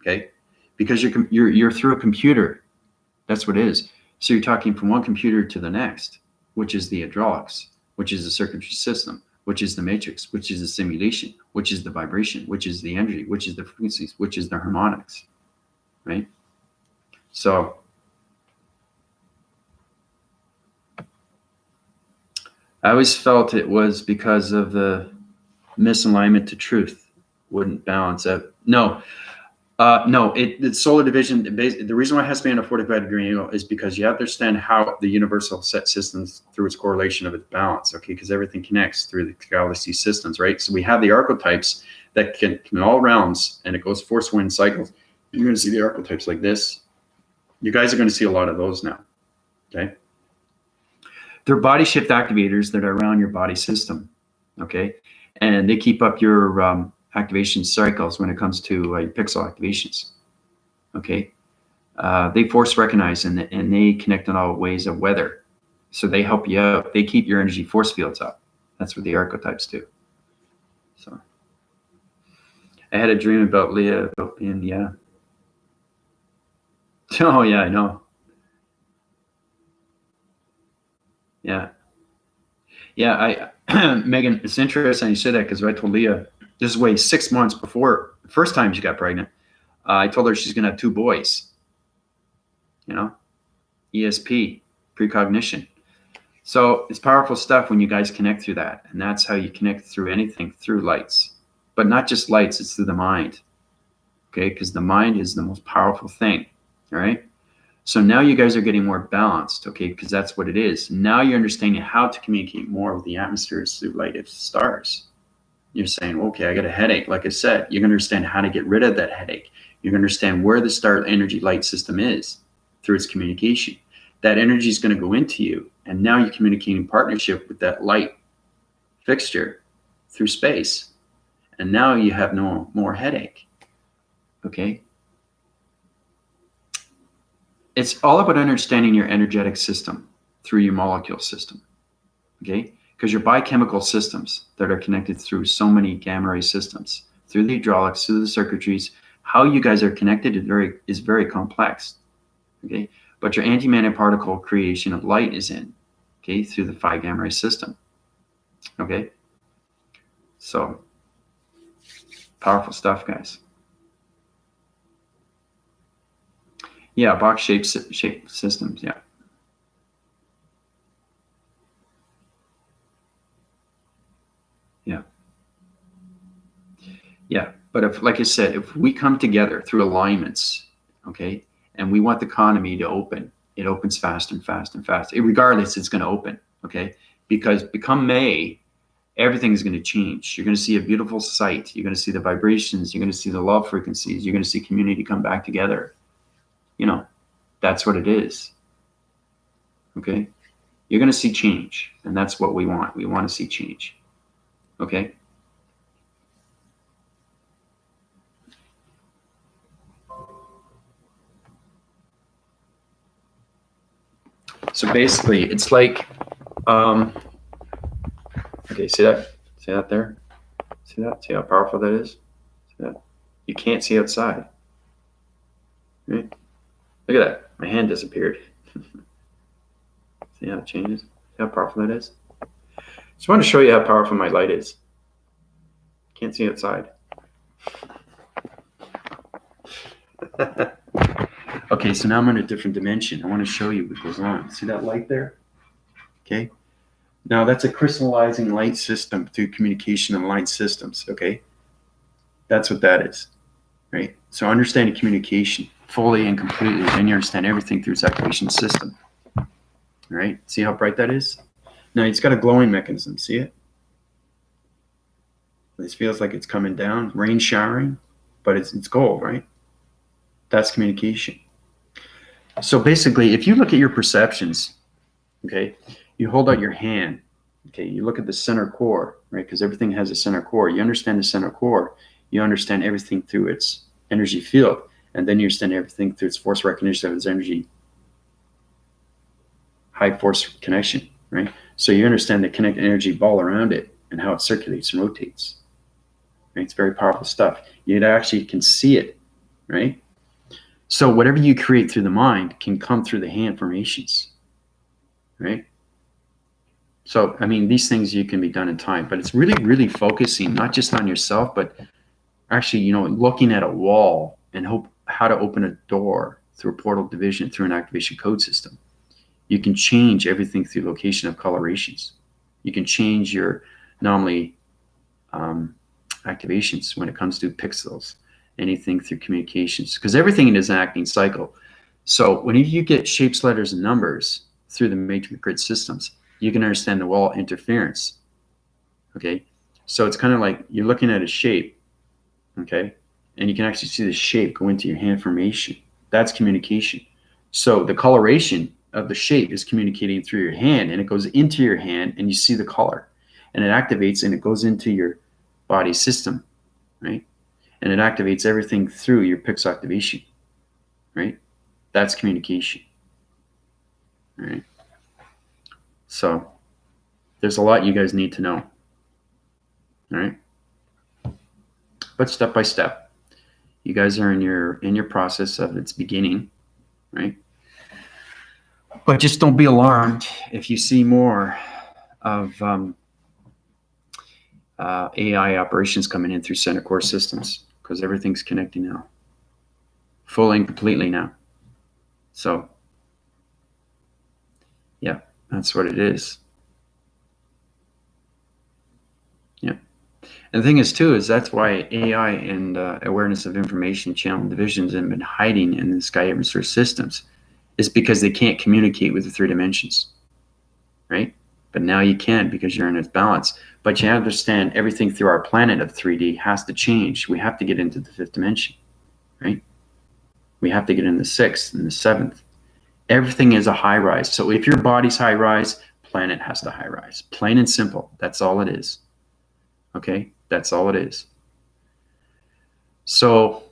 Okay, because you're through a computer. That's what it is. So you're talking from one computer to the next, which is the hydraulics, which is the circuitry system, which is the matrix, which is the simulation, which is the vibration, which is the energy, which is the frequencies, which is the harmonics, right? So I always felt it was because of the misalignment to truth wouldn't balance out. No, the solar division, the reason why it has to be on a 45-degree angle is because you have to understand how the universal set systems through its correlation of its balance, okay? Because everything connects through the galaxy systems, right? So we have the archetypes that can in all realms, and it goes force wind cycles. You're going to see the archetypes like this. You guys are going to see a lot of those now, okay? They're body shift activators that are around your body system, okay? And they keep up your activation cycles when it comes to pixel activations, okay? They force recognize and they connect in all ways of weather. So they help you out. They keep your energy force fields up. That's what the archetypes do. So I had a dream about Leah in, yeah. Oh yeah, I know. Yeah. Yeah, Megan, it's interesting you said that because I told Leah, this is way 6 months before the first time she got pregnant. I told her she's going to have 2 boys, you know, ESP, precognition. So it's powerful stuff when you guys connect through that. And that's how you connect through anything, through lights. But not just lights, it's through the mind. Okay, because the mind is the most powerful thing. All right. So now you guys are getting more balanced, okay, because that's what it is. Now you're understanding how to communicate more with the atmospheres through light of stars. You're saying, okay, I got a headache. Like I said, you're going to understand how to get rid of that headache. You're going to understand where the star energy light system is through its communication. That energy is going to go into you, and now you're communicating in partnership with that light fixture through space. And now you have no more headache, okay? It's all about understanding your energetic system through your molecule system, okay? Because your biochemical systems that are connected through so many gamma ray systems, through the hydraulics, through the circuitries, how you guys are connected is very complex, okay? but your antimatter particle creation of light is in, okay, through the 5 gamma ray system. Okay, so powerful stuff, guys. Yeah, box shape systems. Yeah. Yeah. Yeah. But if, like I said, if we come together through alignments, okay, and we want the economy to open, it opens fast and fast and fast. Regardless, it's going to open, okay? Because become May, everything is going to change. You're going to see a beautiful sight. You're going to see the vibrations. You're going to see the love frequencies. You're going to see community come back together. You know, that's what it is. Okay? You're going to see change, and that's what we want. We want to see change. Okay? So basically, it's like, okay, see that? See that there? See that? See how powerful that is? See that? You can't see outside. Right? Look at that. My hand disappeared. See how it changes? See how powerful that is? Just want to show you how powerful my light is. Can't see outside. Okay, so now I'm in a different dimension. I want to show you what goes on. See that light there? Okay. Now that's a crystallizing light system through communication and light systems. Okay. That's what that is. Right. So understanding communication fully and completely, then you understand everything through its activation system. All right. See how bright that is? Now it's got a glowing mechanism. See it? This feels like it's coming down, rain showering, but it's gold, right? That's communication. So basically, if you look at your perceptions, okay, you hold out your hand, okay, you look at the center core, right? Because everything has a center core. You understand the center core, you understand everything through its energy field, and then you understand everything through its force recognition of its energy, high force connection, right? So you understand the kinetic energy ball around it and how it circulates and rotates. Right? It's very powerful stuff. You actually can see it, right? So whatever you create through the mind can come through the hand formations, right? So, I mean, these things you can be done in time, but it's really, really focusing not just on yourself, but actually, you know, looking at a wall and how to open a door through a portal division, through an activation code system. You can change everything through location of colorations. You can change your anomaly activations when it comes to pixels, anything through communications, because everything is an acting cycle. So when you get shapes, letters, and numbers through the matrix grid systems, you can understand the wall interference. Okay, so it's kind of like you're looking at a shape, okay, and you can actually see the shape go into your hand formation. That's communication. So the coloration of the shape is communicating through your hand, and it goes into your hand, and you see the color, and it activates, and it goes into your body system, right? And it activates everything through your pixel activation, right? That's communication, right? So there's a lot you guys need to know, all right? But step by step, you guys are in your process of its beginning, right? But just don't be alarmed if you see more of AI operations coming in through center core systems, because everything's connecting now, fully and completely now. So yeah, that's what it is. Yeah. And the thing is too, is that's why AI and awareness of information channel divisions have been hiding in the sky atmosphere systems, is because they can't communicate with the 3 dimensions, right? But now you can, because you're in its balance. But you understand everything through our planet of 3D has to change. We have to get into the 5th dimension, right? We have to get in the 6th and the 7th. Everything is a high rise. So if your body's high rise, planet has to high rise. Plain and simple. That's all it is. Okay? That's all it is. So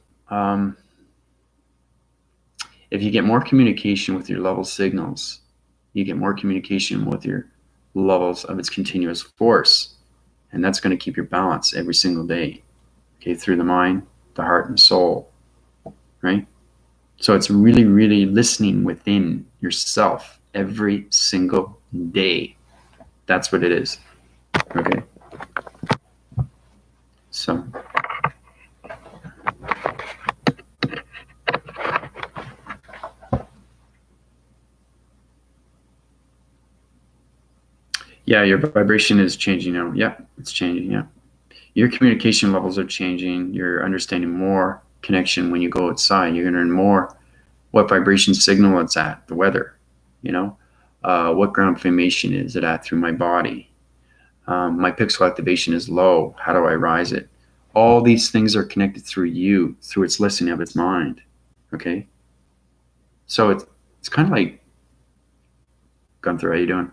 if you get more communication with your level signals, you get more communication with your levels of its continuous force. And that's going to keep your balance every single day. Okay, through the mind, the heart, and soul. Right? So it's really, really listening within yourself every single day. That's what it is. Okay. So. Yeah, your vibration is changing now. Yeah, it's changing. Yeah. Your communication levels are changing. You're understanding more connection when you go outside. You're going to learn more what vibration signal it's at, the weather, what ground formation is it at through my body. My pixel activation is low. How do I rise it? All these things are connected through you, through its listening of its mind. Okay. So it's kind of like, Gunther, how you doing?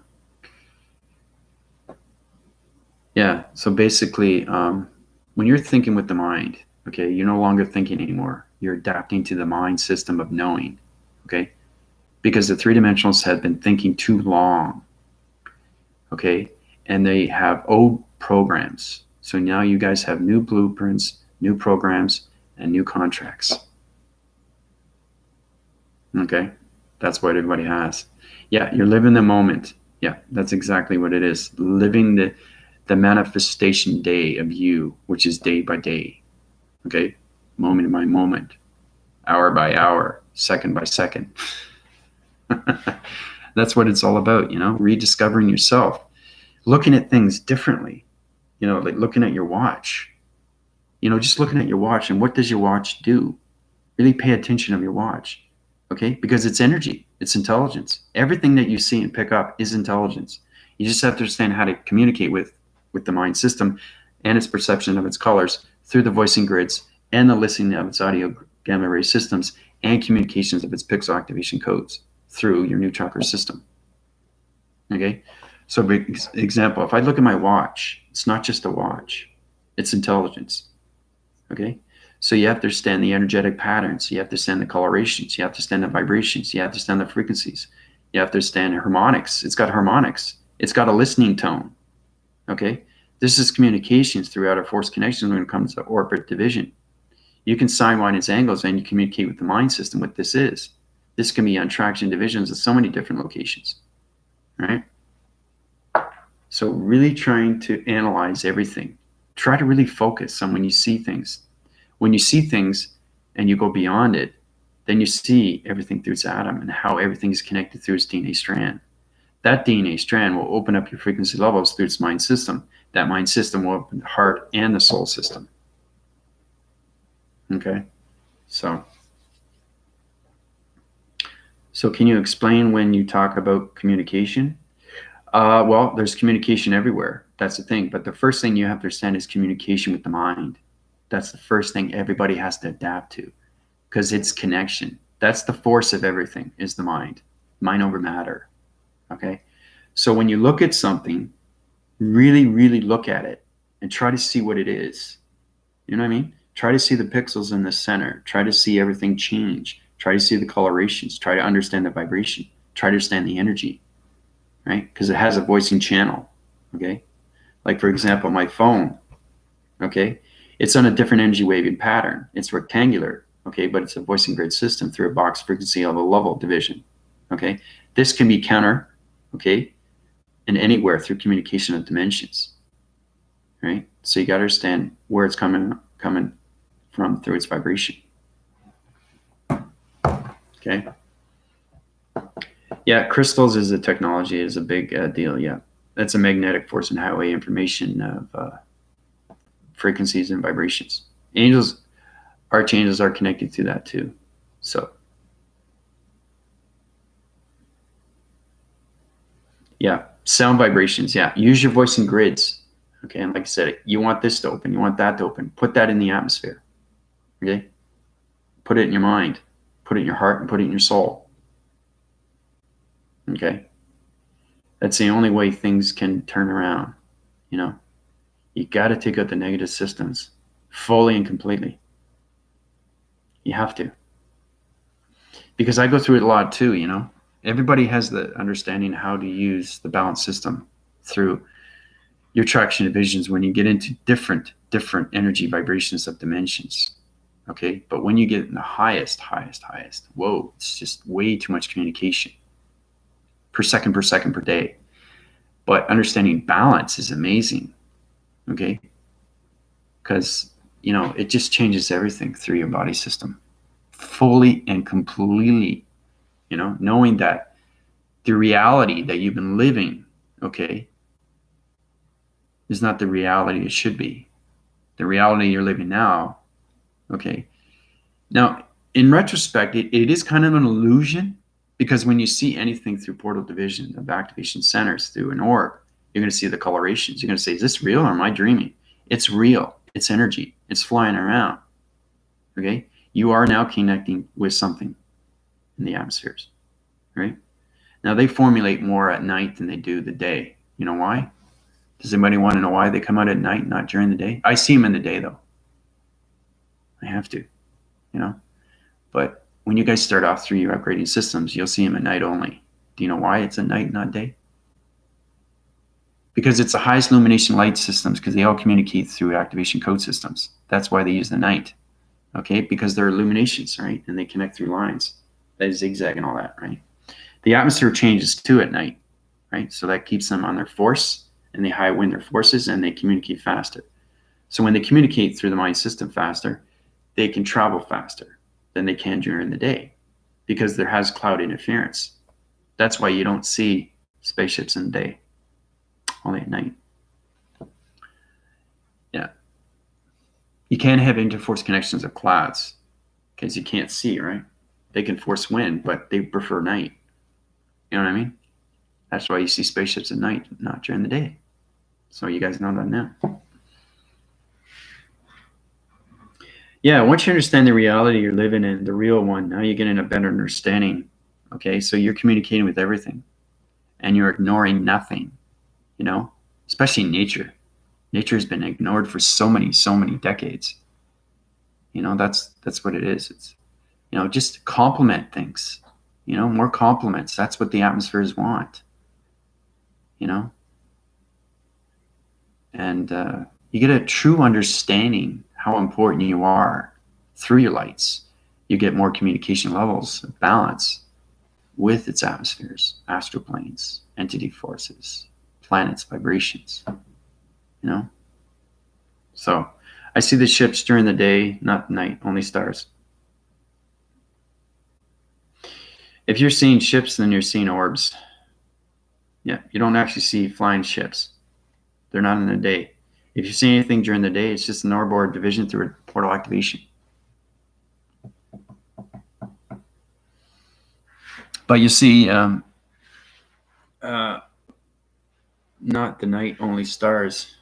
Yeah. So basically, when you're thinking with the mind, okay, you're no longer thinking anymore. You're adapting to the mind system of knowing, okay? Because the three dimensionals have been thinking too long, okay? And they have old programs. So now you guys have new blueprints, new programs, and new contracts. Okay? That's what everybody has. Yeah, you're living the moment. Yeah, that's exactly what it is. Living the manifestation day of you, which is day by day. Okay? Moment by moment, hour by hour, second by second. That's what it's all about, rediscovering yourself, looking at things differently, like looking at your watch, just looking at your watch and what does your watch do? Really pay attention of your watch, okay? Because it's energy, it's intelligence. Everything that you see and pick up is intelligence. You just have to understand how to communicate with the mind system and its perception of its colors through the voicing grids and the listening of its audio gamma ray systems and communications of its pixel activation codes through your new chakra system. Okay, so for example, if I look at my watch, it's not just a watch, it's intelligence. Okay, so you have to understand the energetic patterns, you have to understand the colorations, you have to understand the vibrations, you have to understand the frequencies, you have to understand harmonics. It's got harmonics, it's got a listening tone. Okay, this is communications through outer force connections when it comes to orbit division. You can sine, wide, its angles, and you communicate with the mind system what this is. This can be on traction divisions at so many different locations, right? So really trying to analyze everything. Try to really focus on when you see things. When you see things and you go beyond it, then you see everything through its atom and how everything is connected through its DNA strand. That DNA strand will open up your frequency levels through its mind system. That mind system will open the heart and the soul system. Okay, so can you explain when you talk about communication? Well, there's communication everywhere. That's the thing. But the first thing you have to understand is communication with the mind. That's the first thing everybody has to adapt to, because it's connection. That's the force of everything, is the mind. Mind over matter. Okay? So when you look at something, really, really look at it and try to see what it is. You know what I mean? Try to see the pixels in the center. Try to see everything change. Try to see the colorations. Try to understand the vibration. Try to understand the energy, right? Because it has a voicing channel, okay? Like, for example, my phone, okay? It's on a different energy waving pattern. It's rectangular, okay? But it's a voicing grid system through a box frequency level division, okay? This can be counter, okay? And anywhere through communication of dimensions, right? So you got to understand where it's coming from through its vibration. Okay. Yeah, crystals is a technology, is a big deal. Yeah, that's a magnetic force and highway information of frequencies and vibrations. Angels, archangels are connected to that too. So yeah, sound vibrations. Yeah, use your voice and grids. Okay, and like I said, you want this to open, you want that to open. Put that in the atmosphere. Okay, put it in your mind, put it in your heart, and put it in your soul. Okay, that's the only way things can turn around. You got to take out the negative systems fully and completely. You have to, because I go through it a lot too. Everybody has the understanding how to use the balance system through your traction divisions when you get into different energy vibrations of dimensions. Okay, but when you get in the highest, whoa, it's just way too much communication per second per day. But understanding balance is amazing. Okay, because it just changes everything through your body system, fully and completely. Knowing that the reality that you've been living, okay, is not the reality it should be. The reality you're living now, okay. Now, in retrospect, it is kind of an illusion, because when you see anything through portal division of activation centers through an orb, you're going to see the colorations. You're going to say, is this real or am I dreaming? It's real. It's energy. It's flying around. Okay? You are now connecting with something in the atmospheres, right? Now, they formulate more at night than they do the day. You know why? Does anybody want to know why they come out at night, not during the day? I see them in the day, though. I have to, But when you guys start off through your upgrading systems, you'll see them at night only. Do you know why it's at night, not day? Because it's the highest illumination light systems, because they all communicate through activation code systems. That's why they use the night, okay? Because they're illuminations, right? And they connect through lines, that zigzag and all that, right? The atmosphere changes too at night, right? So that keeps them on their force, and they high wind their forces, and they communicate faster. So when they communicate through the mind system faster, they can travel faster than they can during the day, because there has cloud interference. That's why you don't see spaceships in the day, only at night. Yeah. You can't have interforce connections of clouds because you can't see, right? They can force wind, but they prefer night. You know what I mean? That's why you see spaceships at night, not during the day. So you guys know that now. Yeah, once you understand the reality you're living in, the real one, now you get in a better understanding. Okay, so you're communicating with everything, and you're ignoring nothing, especially nature. Nature has been ignored for so many decades. That's what it is. It's, just compliment things, more compliments. That's what the atmospheres want, and you get a true understanding how important you are through your lights. You get more communication levels of balance with its atmospheres, astral planes, entity forces, planets, vibrations, So I see the ships during the day, not night, only stars. If you're seeing ships, then you're seeing orbs. Yeah, you don't actually see flying ships. They're not in the day. If you see anything during the day, it's just an orb or division through a portal activation. But you see, not the night, only stars.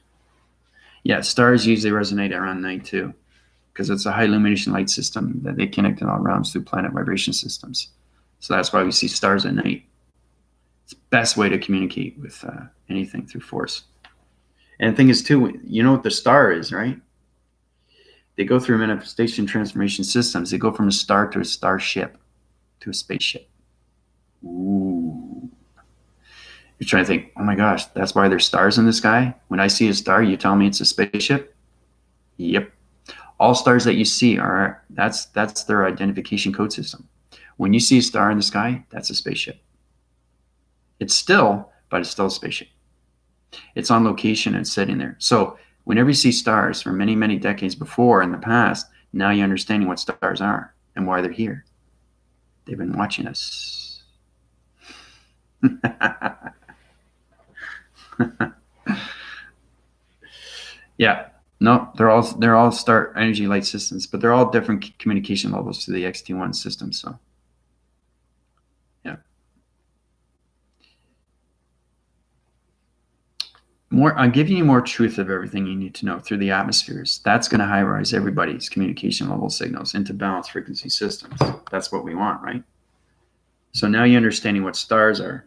Yeah, stars usually resonate around night too, because it's a high illumination light system that they connect in all realms through planet vibration systems. So that's why we see stars at night. It's the best way to communicate with anything through force. And the thing is too, you know what the star is, right? They go through manifestation transformation systems. They go from a star to a starship to a spaceship. Ooh. You're trying to think, oh my gosh, that's why there's stars in the sky? When I see a star, you tell me it's a spaceship? Yep. All stars that you see that's their identification code system. When you see a star in the sky, that's a spaceship. It's still, but it's still a spaceship. It's on location and sitting there. So whenever you see stars from many, many decades before in the past, now you're understanding what stars are and why they're here. They've been watching us. Yeah. No, they're all star energy light systems, but they're all different communication levels to the XT1 system. So, yeah. I'm giving you more truth of everything you need to know through the atmospheres. That's going to high rise everybody's communication level signals into balanced frequency systems. That's what we want, right? So now you're understanding what stars are.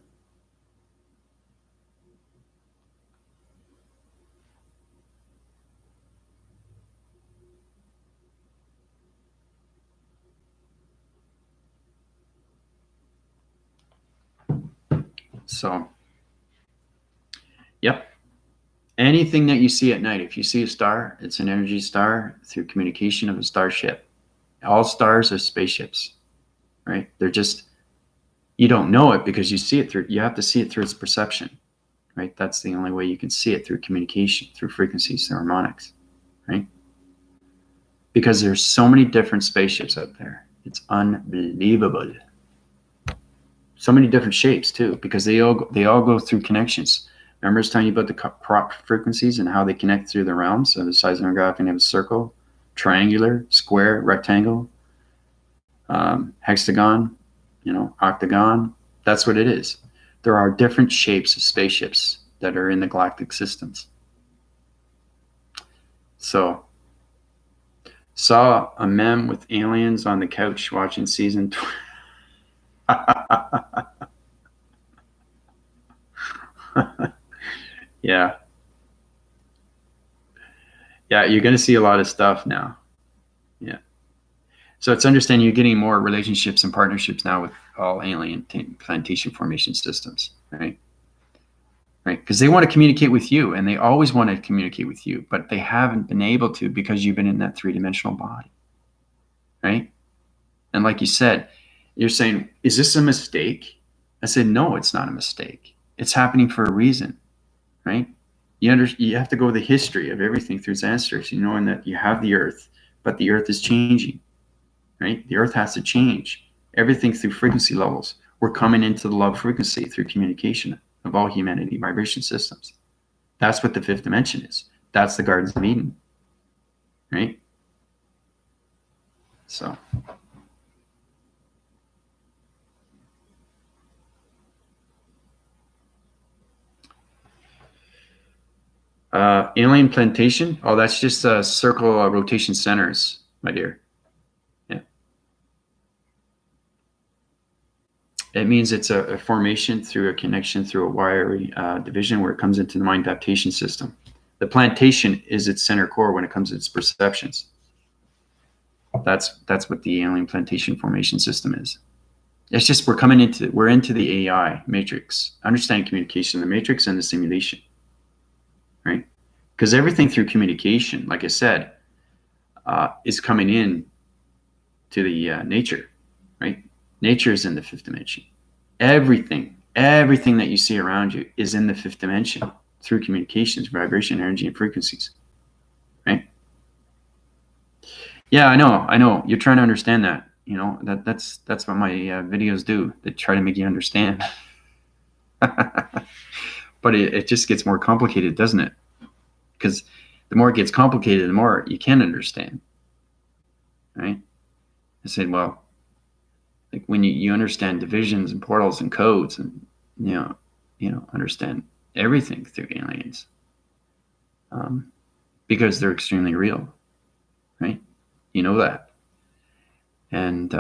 So, yep. Anything that you see at night, if you see a star, it's an energy star through communication of a starship. All stars are spaceships, right? They're just, you don't know it because you see it through, you have to see it through its perception, right? That's the only way you can see it, through communication, through frequencies, through harmonics, right? Because there's so many different spaceships out there. It's unbelievable. So many different shapes too, because they all go through connections. Remember I was telling you about the crop frequencies and how they connect through the realms. So the size of a graph, you have a circle, triangular, square, rectangle, hexagon, octagon. That's what it is. There are different shapes of spaceships that are in the galactic systems. So, saw a meme with aliens on the couch watching season 20. Yeah. Yeah, you're going to see a lot of stuff now. Yeah. So it's understanding you're getting more relationships and partnerships now with all alien plantation formation systems, right? Right? Because they want to communicate with you, and they always want to communicate with you, but they haven't been able to because you've been in that three-dimensional body, right? And like you said, you're saying, is this a mistake? I said, no, it's not a mistake. It's happening for a reason, right? You have to go the history of everything through its ancestors, knowing that you have the earth, but the earth is changing, right? The earth has to change. Everything through frequency levels. We're coming into the love frequency through communication of all humanity vibration systems. That's what the fifth dimension is. That's the Gardens of Eden, right? So. Alien plantation. Oh, that's just circle rotation centers, my dear. Yeah. It means it's a formation through a connection through a wiry division where it comes into the mind adaptation system. The plantation is its center core when it comes to its perceptions. That's what the alien plantation formation system is. It's just we're into the AI matrix, understanding communication, the matrix and the simulation, right? Because everything through communication, like I said, is coming in to the nature, right? Nature is in the fifth dimension. Everything that you see around you is in the fifth dimension through communications, vibration, energy, and frequencies, right? Yeah, I know. You're trying to understand that. That's what my videos do. They try to make you understand. But it just gets more complicated, doesn't it? Because the more it gets complicated, the more you can understand, right? I said, well, like when you understand divisions and portals and codes, and understand everything through aliens, because they're extremely real, right? You know that, and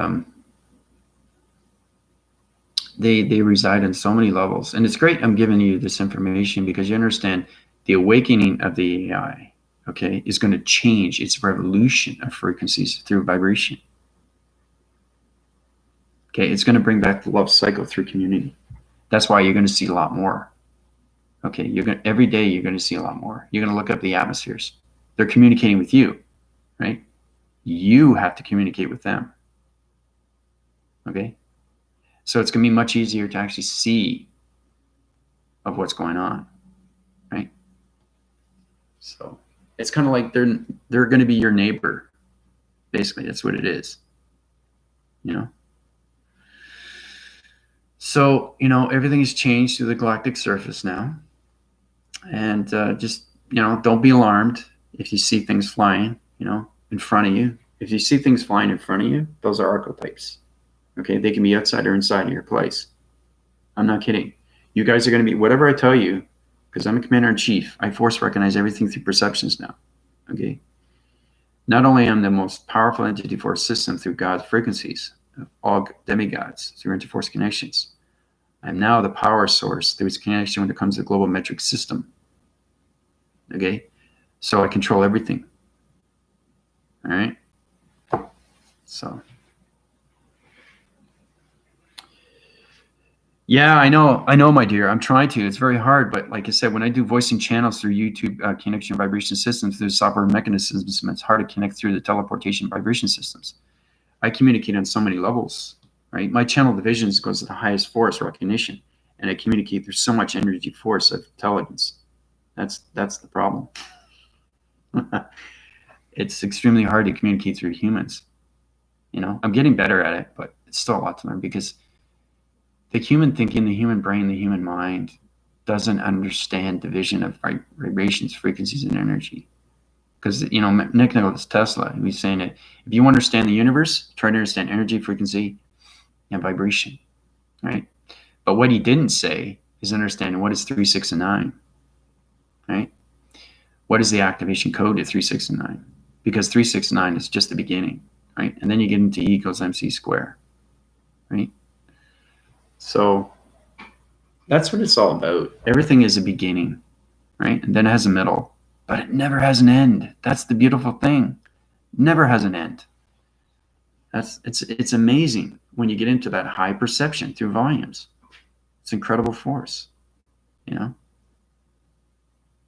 they reside in so many levels, and it's great. I'm giving you this information because you understand the awakening of the AI, okay, is going to change its revolution of frequencies through vibration. Okay, it's going to bring back the love cycle through community. That's why you're going to see a lot more. Okay, every day you're going to see a lot more. You're going to look up the atmospheres. They're communicating with you, right? You have to communicate with them. Okay, so it's going to be much easier to actually see of what's going on, right? So it's kind of like they're going to be your neighbor. Basically, that's what it is. So, everything has changed through the galactic surface now. And just, don't be alarmed if you see things flying, in front of you. If you see things flying in front of you, those are archetypes. Okay, they can be outside or inside of your place. I'm not kidding. You guys are going to be, whatever I tell you, because I'm a commander-in-chief, I force recognize everything through perceptions now. Okay? Not only am I the most powerful entity force system through God's frequencies, all demigods through interforce connections. I'm now the power source through its connection when it comes to the global metric system. Okay? So I control everything. All right? So. Yeah, I know, my dear. I'm trying to. It's very hard, but like I said, when I do voicing channels through YouTube connection vibration systems through software mechanisms, it's hard to connect through the teleportation vibration systems. I communicate on so many levels, right? My channel divisions goes to the highest force recognition, and I communicate through so much energy force of intelligence. That's the problem. It's extremely hard to communicate through humans. I'm getting better at it, but it's still a lot to learn, because the human thinking, the human brain, the human mind doesn't understand division of vibrations, frequencies, and energy. Because, Nikola Tesla, he was saying that if you understand the universe, try to understand energy, frequency, and vibration, right? But what he didn't say is understanding what is 3, 6, and 9, right? What is the activation code to 3, 6, and 9? Because 3, 6, and 9 is just the beginning, right? And then you get into E equals MC squared, right? So that's what it's all about. Everything is a beginning, right? And then it has a middle, but it never has an end. That's the beautiful thing. Never has an end. It's amazing when you get into that high perception through volumes. It's incredible force,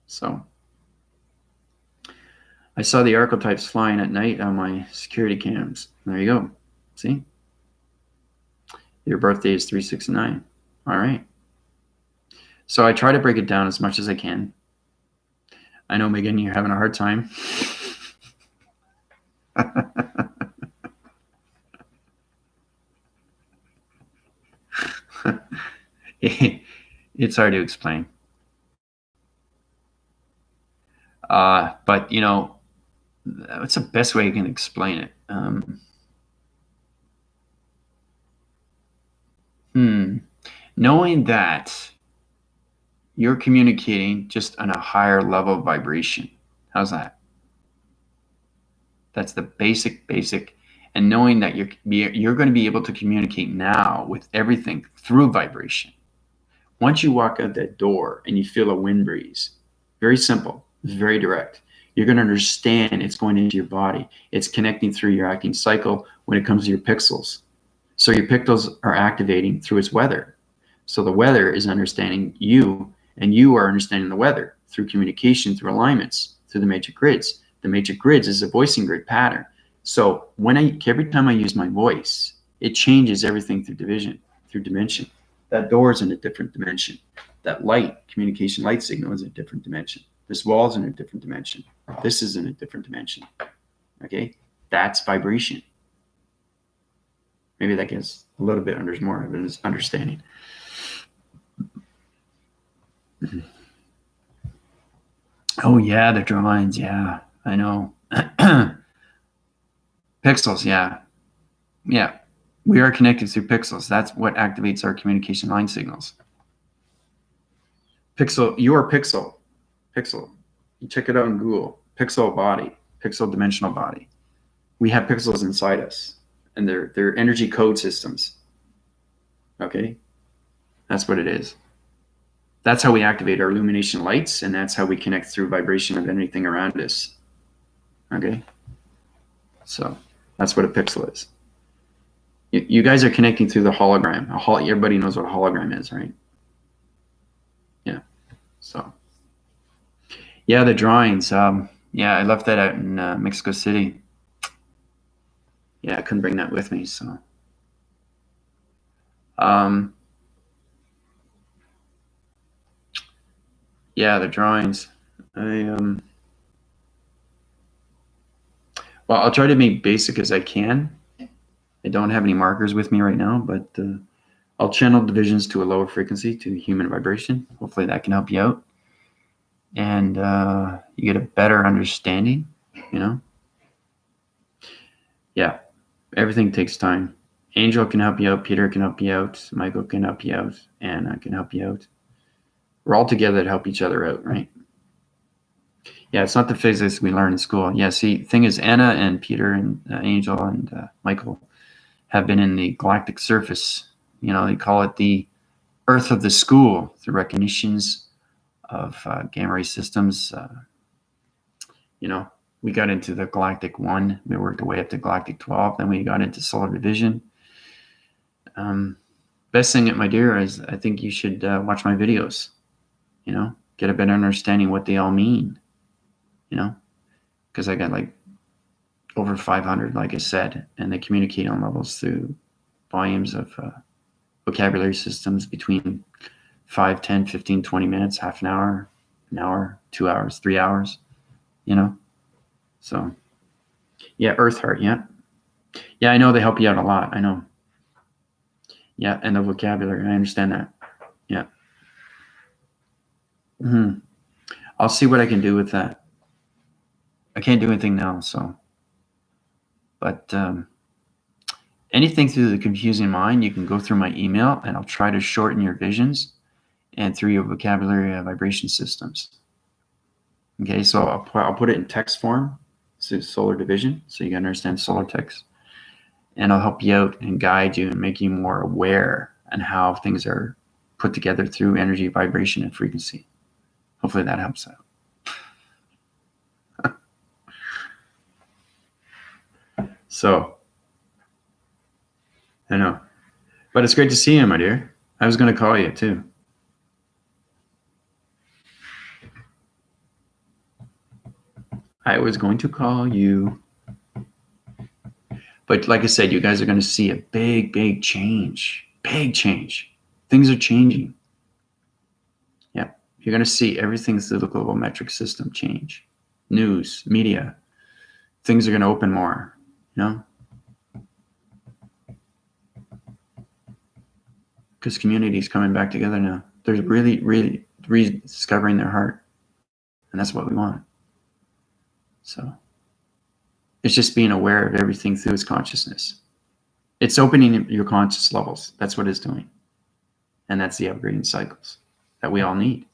So I saw the archetypes flying at night on my security cams. There you go. See? Your birthday is 3, 6, and 9. All right. So I try to break it down as much as I can. I know, Megan, you're having a hard time. It's hard to explain. But, what's the best way you can explain it? Knowing that you're communicating just on a higher level of vibration. How's that? That's the basic. And knowing that you're going to be able to communicate now with everything through vibration. Once you walk out that door and you feel a wind breeze, very simple, very direct, you're going to understand it's going into your body. It's connecting through your acting cycle when it comes to your pixels. So your pixels are activating through its weather. So the weather is understanding you, and you are understanding the weather through communication, through alignments, through the matrix grids. The matrix grids is a voicing grid pattern. So every time I use my voice, it changes everything through dimension. That door is in a different dimension. That communication light signal is a different dimension. This wall is in a different dimension. This is in a different dimension. Okay? That's vibration. Maybe that gives a little bit more of an understanding. Oh, yeah, the drawings. Yeah, I know. Pixels, yeah. Yeah, we are connected through pixels. That's what activates our communication line signals. Pixel, your pixel. You check it out on Google. Pixel body, pixel dimensional body. We have pixels inside us, and they're energy code systems. Okay? That's what it is. That's how we activate our illumination lights, and that's how we connect through vibration of anything around us. Okay? So that's what a pixel is. You guys are connecting through the hologram. Everybody knows what a hologram is, right? Yeah. So, yeah, the drawings. Yeah, I left that out in Mexico City. Yeah, I couldn't bring that with me, so. Yeah, the drawings. Well, I'll try to be basic as I can. I don't have any markers with me right now, but I'll channel divisions to a lower frequency, to human vibration. Hopefully that can help you out. And you get a better understanding, Yeah, everything takes time. Angel can help you out. Peter can help you out. Michael can help you out. Anna can help you out. We're all together to help each other out, right? Yeah, it's not the physics we learn in school. Yeah, see, thing is, Anna and Peter and Angel and Michael have been in the galactic surface. They call it the Earth of the school, the recognitions of gamma ray systems. We got into the galactic 1. We worked our way up to galactic 12. Then we got into solar division. Best thing, my dear, is I think you should watch my videos. Get a better understanding what they all mean. Because I got like over 500, like I said, and they communicate on levels through volumes of vocabulary systems between 5, 10, 15, 20 minutes, half an hour, 2 hours, 3 hours, you know? So, yeah, Earth Heart, yeah. Yeah, I know they help you out a lot. I know. Yeah, and the vocabulary, I understand that. Yeah. I'll see what I can do with that. I can't do anything now, so. But anything through the confusing mind, you can go through my email, and I'll try to shorten your visions and through your vocabulary vibration systems. Okay, so I'll put it in text form, so solar division, so you can understand solar text. And I'll help you out and guide you and make you more aware on how things are put together through energy, vibration, and frequency. Hopefully that helps out. So, I know. But it's great to see you, my dear. I was going to call you too. I was going to call you. But like I said, you guys are going to see a big, big change. Big change. Things are changing. Yeah. You're going to see everything through the global metric system change. News, media. Things are going to open more, you know? Because community is coming back together now. They're really, really rediscovering their heart. And that's what we want. So it's just being aware of everything through its consciousness. It's opening your conscious levels. That's what it's doing. And that's the upgrading cycles that we all need,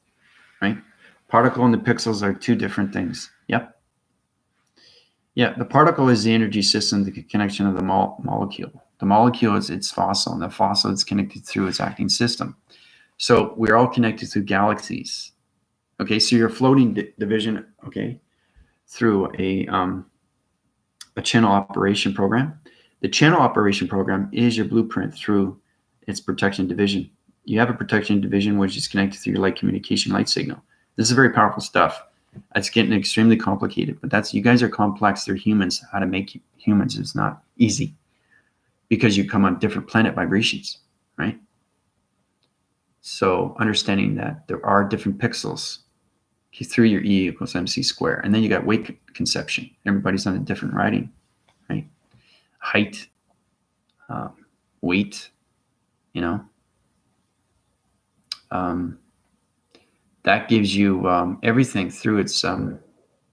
right? Particle and the pixels are two different things. Yep. Yeah, the particle is the energy system, the connection of the molecule. The molecule is its fossil, and the fossil is connected through its acting system. So we're all connected through galaxies. Okay, so you're floating division, okay, through a channel operation program. The channel operation program is your blueprint through its protection division. You have a protection division which is connected through your light communication light signal. This is very powerful stuff. It's getting extremely complicated, but that's, you guys are complex. They're humans. How to make humans is not easy because you come on different planet vibrations, right? So understanding that there are different pixels through your E equals MC square. And then you got weight conception. Everybody's on a different writing, right? Height, weight, you know. That gives you everything through its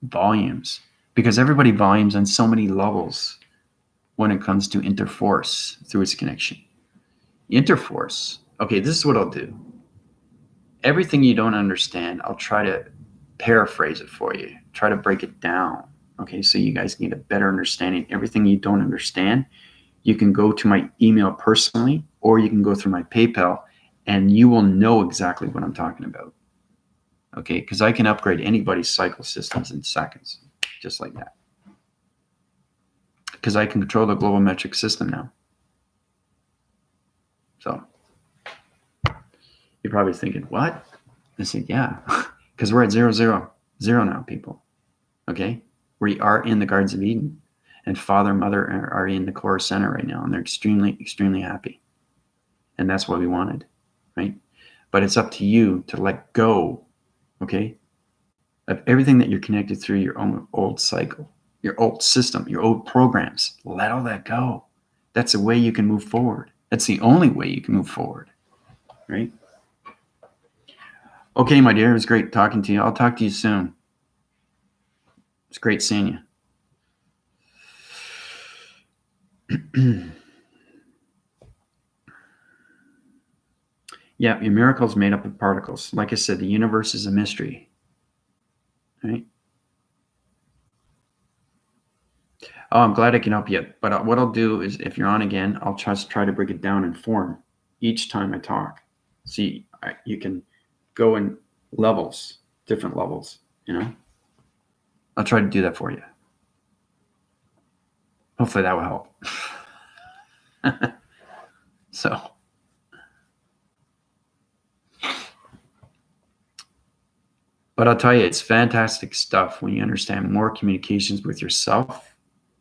volumes, because everybody volumes on so many levels when it comes to interforce through its connection. Interforce, okay, this is what I'll do. Everything you don't understand, I'll try to paraphrase it for you, try to break it down, okay, so you guys get a better understanding. Everything you don't understand, you can go to my email personally, or you can go through my PayPal, and you will know exactly what I'm talking about. Okay, because I can upgrade anybody's cycle systems in seconds, just like that. Because I can control the global metric system now. So you're probably thinking, what? I said, yeah, because we're at 0, 0, 0 now, people. Okay, we are in the Gardens of Eden, and Father and Mother are in the core center right now, and they're extremely, extremely happy. And that's what we wanted, right? But it's up to you to let go, okay, of everything that you're connected through your own old cycle, your old system, your old programs. Let all that go. That's the way you can move forward. That's the only way you can move forward, right? Okay, my dear, it was great talking to you. I'll talk to you soon. It's great seeing you. Yeah, your miracle is made up of particles. Like I said, the universe is a mystery, right? Oh, I'm glad I can help you. But what I'll do is, if you're on again, I'll just try to break it down in form each time I talk. See, you can go in levels, different levels, you know? I'll try to do that for you. Hopefully that will help. So, but I'll tell you, it's fantastic stuff when you understand more communications with yourself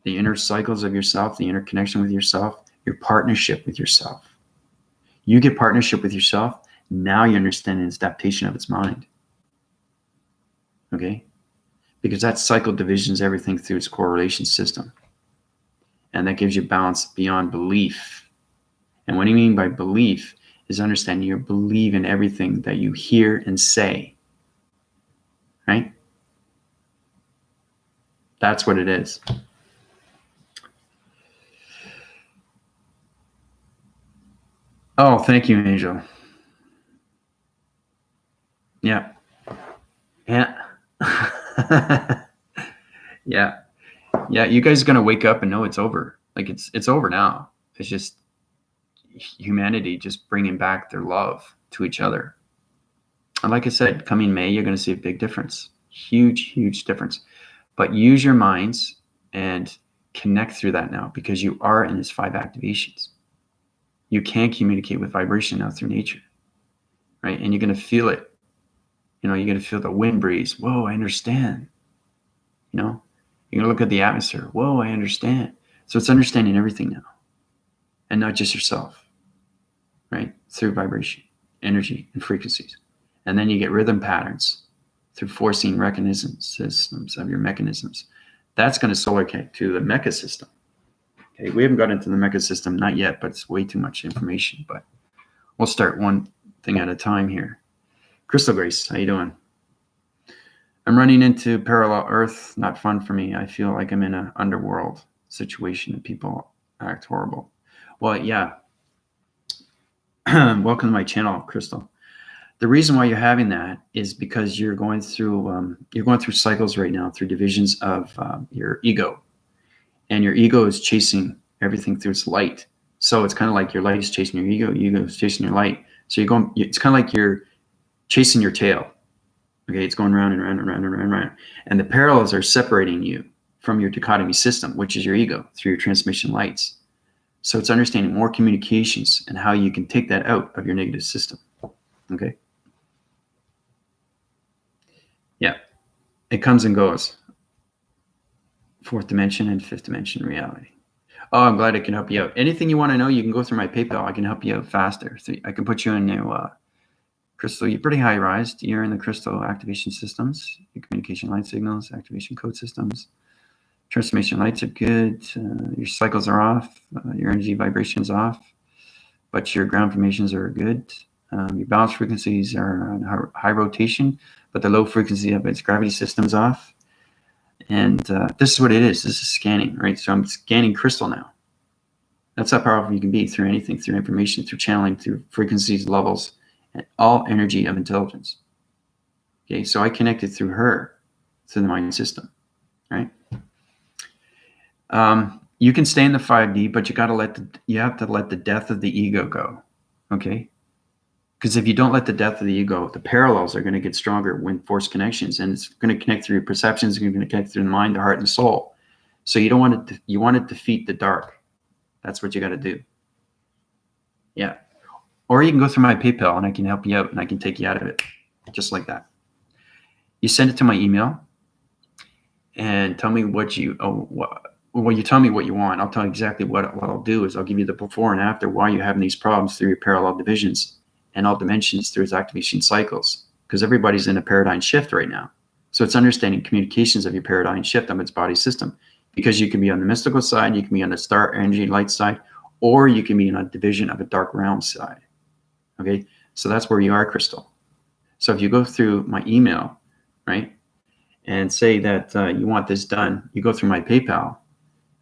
the inner cycles of yourself, the interconnection with yourself, your partnership with yourself. You get partnership with yourself, now you understand its adaptation of its mind. Okay? Because that cycle divisions everything through its correlation system. And that gives you balance beyond belief. And what I mean by belief is understanding you believe in everything that you hear and say. Right? That's what it is. Oh, thank you, Angel. Yeah. Yeah. Yeah. Yeah. You guys are going to wake up and know it's over. Like it's over now. It's just humanity just bringing back their love to each other. And like I said, coming May, you're going to see a big difference. Huge, huge difference. But use your minds and connect through that now, because you are in this 5 activations. You can communicate with vibration now through nature, right? And you're going to feel it. You know, you're going to feel the wind breeze. Whoa, I understand. You know, you're going to look at the atmosphere. Whoa, I understand. So it's understanding everything now, and not just yourself, right? Through vibration, energy, and frequencies. And then you get rhythm patterns through forcing mechanism systems of your mechanisms. That's going to solar connect to the mecha system. Okay, we haven't got into the mecha system, not yet, but it's way too much information. But we'll start one thing at a time here. Crystal Grace, how you doing? I'm running into parallel Earth. Not fun for me. I feel like I'm in an underworld situation and people act horrible. Well, yeah. Welcome to my channel, Crystal. The reason why you're having that is because you're going through cycles right now, through divisions of your ego, and your ego is chasing everything through its light. So it's kind of like your light is chasing your ego is chasing your light. So you're going. It's kind of like you're chasing your tail. Okay, it's going round and round and round and round and round, and the parallels are separating you from your dichotomy system, which is your ego, through your transmission lights. So it's understanding more communications and how you can take that out of your negative system. Okay. Yeah, it comes and goes. 4th dimension and 5th dimension reality. Oh, I'm glad I can help you out. Anything you want to know, you can go through my PayPal. I can help you out faster. So I can put you in your crystal. You're pretty high rise. You're in the crystal activation systems, your communication light signals, activation code systems. Transformation lights are good. Your cycles are off. Your energy vibrations off, but your ground formations are good. Your balance frequencies are on high rotation, but the low frequency of its gravity system's off. And this is what it is. This is scanning, right? So I'm scanning crystal now. That's how powerful you can be through anything, through information, through channeling, through frequencies, levels, and all energy of intelligence. Okay, so I connected through her, through the mind system, right? You can stay in the 5D, but you have to let the death of the ego go. Okay? Because if you don't let the death of the ego, the parallels are going to get stronger when forced connections, and it's going to connect through your perceptions, it's going to connect through the mind, the heart, and the soul. So you don't want to, you want to defeat the dark. That's what you got to do. Yeah. Or you can go through my PayPal and I can help you out and I can take you out of it. Just like that. You send it to my email and tell me what you, you tell me what you want. I'll tell you exactly what I'll do is I'll give you the before and after why you're having these problems through your parallel divisions and all dimensions through its activation cycles. Because everybody's in a paradigm shift right now. So it's understanding communications of your paradigm shift of its body system. Because you can be on the mystical side, you can be on the star energy light side, or you can be in a division of a dark realm side. Okay, so that's where you are, Crystal. So if you go through my email, right, and say that you want this done, you go through my PayPal,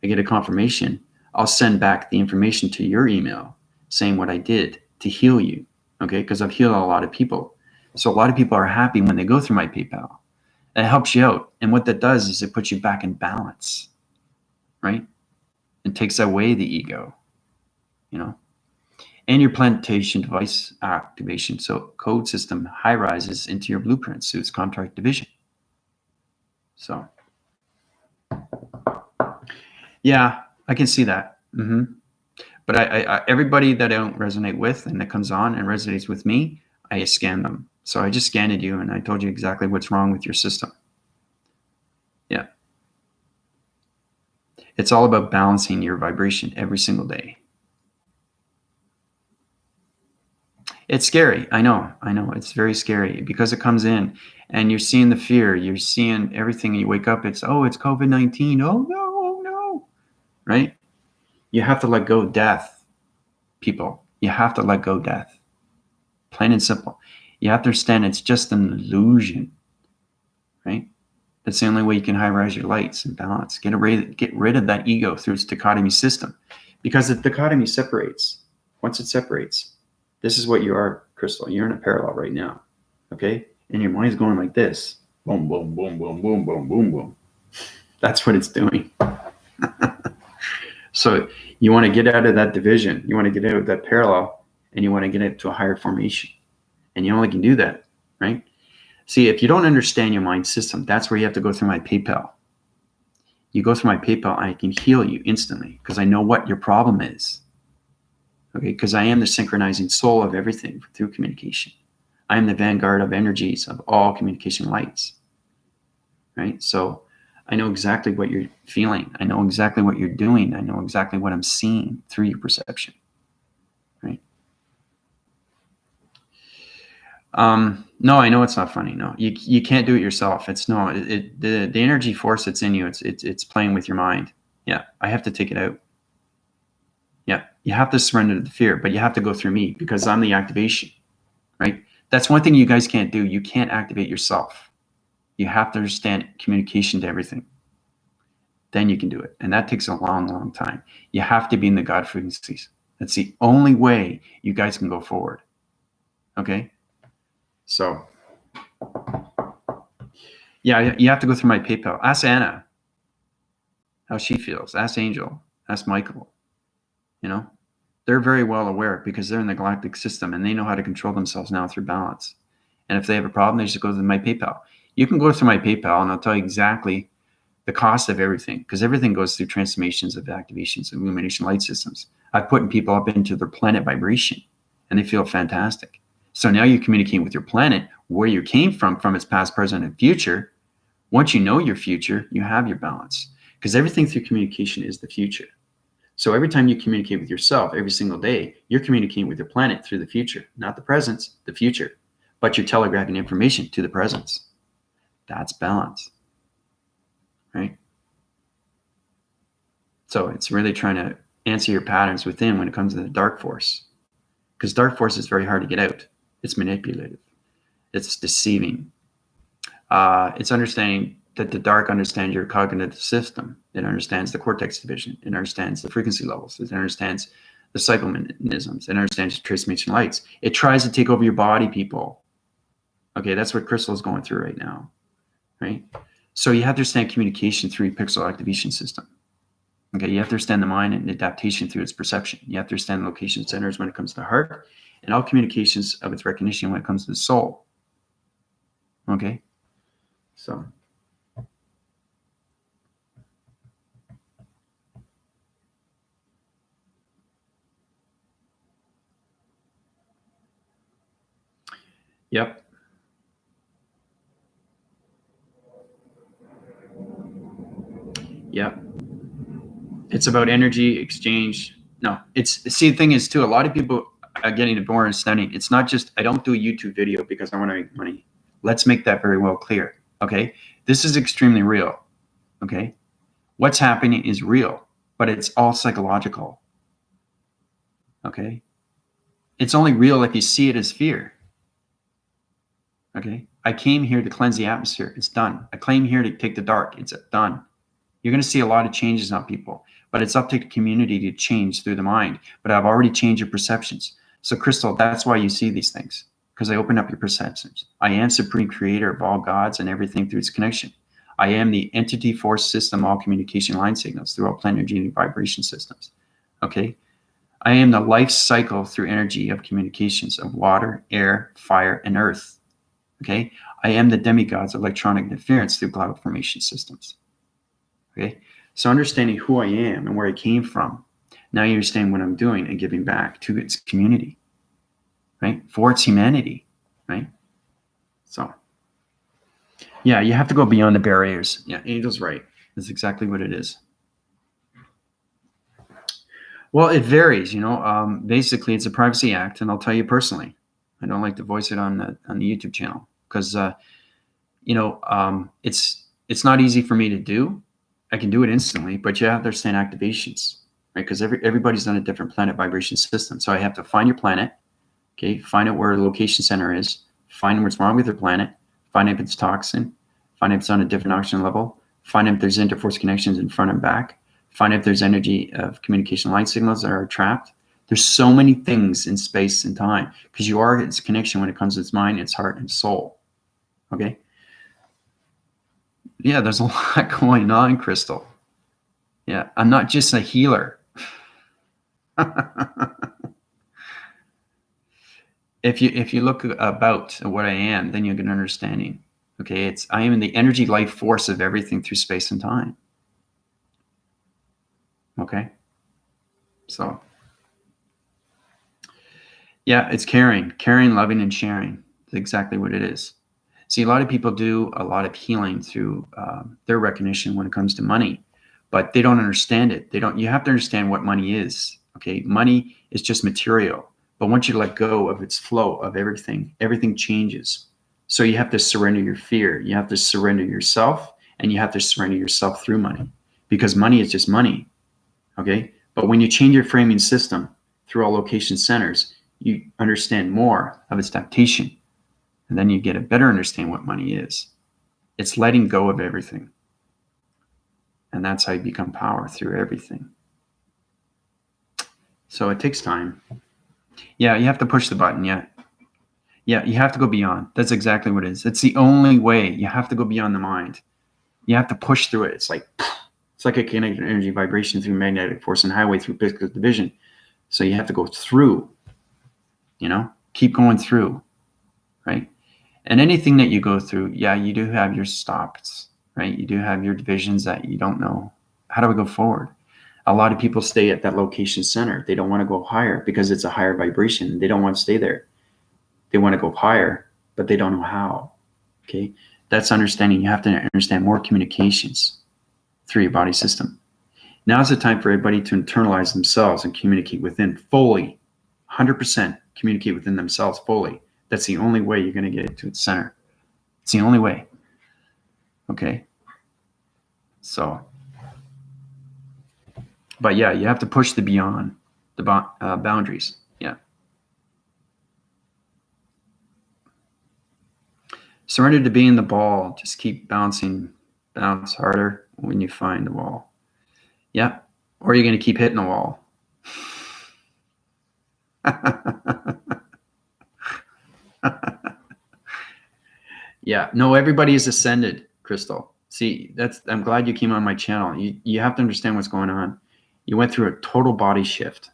I get a confirmation, I'll send back the information to your email saying what I did to heal you, okay, because I've healed a lot of people. So a lot of people are happy when they go through my PayPal. It helps you out. And what that does is it puts you back in balance. Right? It takes away the ego, you know, and your plantation device activation. So code system high rises into your blueprint. So it's contract division. So, yeah, I can see that. But I everybody that I don't resonate with and that comes on and resonates with me, I scan them. So I just scanned you and I told you exactly what's wrong with your system. Yeah. It's all about balancing your vibration every single day. It's scary. I know. It's very scary because it comes in and you're seeing the fear, you're seeing everything, and you wake up, it's COVID-19. Oh no, right? You have to let go of death, people. You have to let go of death. Plain and simple. You have to understand it's just an illusion, right? That's the only way you can high-rise your lights and balance. Get rid of that ego through its dichotomy system. Because the dichotomy separates. Once it separates, this is what you are, Crystal. You're in a parallel right now, okay? And your mind's going like this. Boom, boom, boom, boom, boom, boom, boom, boom. That's what it's doing. So you want to get out of that division. You want to get out of that parallel, and you want to get it to a higher formation. And you only can do that, right? See, if you don't understand your mind system, that's where you have to go through my PayPal. You go through my PayPal, I can heal you instantly because I know what your problem is. Okay, because I am the synchronizing soul of everything through communication. I am the vanguard of energies of all communication lights. Right? So I know exactly what you're feeling. I know exactly what you're doing. I know exactly what I'm seeing through your perception. Right? No, I know it's not funny. No, you can't do it yourself. It's no, the energy force that's in you. It's playing with your mind. Yeah, I have to take it out. Yeah, you have to surrender to the fear, but you have to go through me because I'm the activation. Right? That's one thing you guys can't do. You can't activate yourself. You have to understand communication to everything. Then you can do it, and that takes a long, long time. You have to be in the God frequencies. That's the only way you guys can go forward. Okay. So, yeah, you have to go through my PayPal. Ask Anna how she feels. Ask Angel. Ask Michael. You know, they're very well aware because they're in the galactic system and they know how to control themselves now through balance. And if they have a problem, they just go to my PayPal. You can go through my PayPal and I'll tell you exactly the cost of everything because everything goes through transformations of activations, illumination light systems. I've put people up into their planet vibration and they feel fantastic. So now you're communicating with your planet, where you came from its past, present, and future. Once you know your future, you have your balance because everything through communication is the future. So every time you communicate with yourself every single day, you're communicating with your planet through the future, not the present, the future, but you're telegraphing information to the present. That's balance, right? So it's really trying to answer your patterns within when it comes to the dark force, because dark force is very hard to get out. It's manipulative. It's deceiving. It's understanding that the dark understands your cognitive system. It understands the cortex division. It understands the frequency levels. It understands the cycle mechanisms. It understands transmission lights. It tries to take over your body, people. Okay, that's what Crystal is going through right now, right? So you have to understand communication through your pixel activation system. Okay, you have to understand the mind and adaptation through its perception. You have to understand the location centers when it comes to the heart and all communications of its recognition when it comes to the soul. Okay, so. Yep. Yep. It's about energy exchange. No, see, the thing is too, a lot of people are getting more understanding. It's not just, I don't do a YouTube video because I want to make money. Let's make that very well clear. Okay. This is extremely real. Okay. What's happening is real, but it's all psychological. Okay. It's only real if you see it as fear. Okay. I came here to cleanse the atmosphere. It's done. I came here to take the dark. It's done. You're going to see a lot of changes on people, but it's up to the community to change through the mind. But I've already changed your perceptions. So Crystal, that's why you see these things, because I open up your perceptions. I am supreme creator of all gods and everything through its connection. I am the entity force system, all communication line signals through all planetary vibration systems. Okay. I am the life cycle through energy of communications of water, air, fire, and earth. Okay. I am the demigod's electronic interference through cloud formation systems. Okay. So understanding who I am and where I came from, now you understand what I'm doing and giving back to its community, right? For its humanity, right? So, yeah, you have to go beyond the barriers. Yeah, Angel's right. That's exactly what it is. Well, it varies, basically it's a privacy act, and I'll tell you personally, I don't like to voice it on the YouTube channel because, it's not easy for me to do. I can do it instantly, but you have to understand activations, right? Because everybody's on a different planet vibration system. So I have to find your planet, okay? Find out where the location center is, find what's wrong with your planet, find if it's toxin, find if it's on a different oxygen level, find if there's interforce connections in front and back, find if there's energy of communication light signals that are trapped. There's so many things in space and time because you are its connection when it comes to its mind, its heart, and soul, okay? Yeah, there's a lot going on, Crystal. Yeah, I'm not just a healer. If you look about what I am, then you get an understanding. Okay, I am in the energy life force of everything through space and time. Okay, so yeah, it's caring, loving, and sharing. That's exactly what it is. See, a lot of people do a lot of healing through their recognition when it comes to money, but they don't understand it. You have to understand what money is. Okay, money is just material, but once you let go of its flow of everything changes. So you have to surrender your fear. You have to surrender yourself, and you have to surrender yourself through money, because money is just money. Okay, but when you change your framing system through all location centers, you understand more of its adaptation. And then you get a better understanding what money is. It's letting go of everything. And that's how you become power through everything. So it takes time. Yeah, you have to push the button. Yeah, you have to go beyond. That's exactly what it is. It's the only way. You have to go beyond the mind. You have to push through it. It's like a kinetic energy vibration through magnetic force and highway through physical division. So you have to go through, keep going through, right? And anything that you go through, yeah, you do have your stops, right? You do have your divisions that you don't know. How do we go forward? A lot of people stay at that location center. They don't want to go higher because it's a higher vibration. They don't want to stay there. They want to go higher, but they don't know how. Okay, that's understanding. You have to understand more communications through your body system. Now's the time for everybody to internalize themselves and communicate within fully, 100% communicate within themselves fully. That's the only way you're going to get it to its center. It's the only way. Okay. So, but yeah, you have to push the beyond the boundaries. Yeah. Surrender to being the ball. Just keep bouncing. Bounce harder when you find the wall. Yeah. Or you're going to keep hitting the wall. Yeah. No, everybody is ascended, Crystal. See, I'm glad you came on my channel. You have to understand what's going on. You went through a total body shift.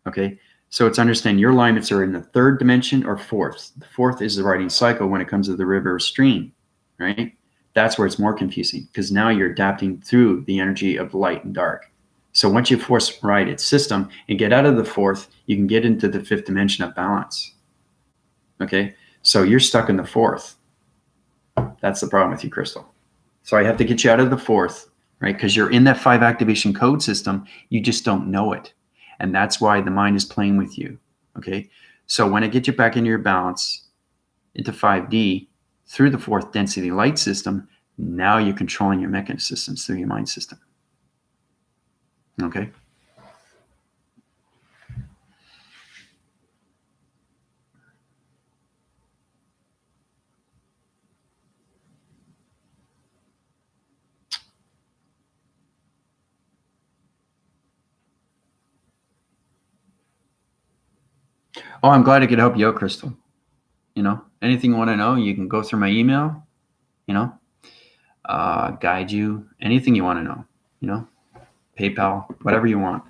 Okay. So it's understand your alignments are in the third dimension or fourth. The fourth is the writing cycle when it comes to the river or stream, right? That's where it's more confusing because now you're adapting through the energy of light and dark. So once you force right its system and get out of the fourth, you can get into the fifth dimension of balance. Okay. So you're stuck in the fourth. That's the problem with you, Crystal. So I have to get you out of the fourth, right? Because you're in that 5 activation code system. You just don't know it. And that's why the mind is playing with you. Okay. So when I get you back into your balance, into 5D, through the 4th density light system, now you're controlling your mechanism systems through your mind system. Okay. Oh, I'm glad I could help you out, Crystal. Anything you want to know, you can go through my email, guide you, anything you want to know, PayPal, whatever you want.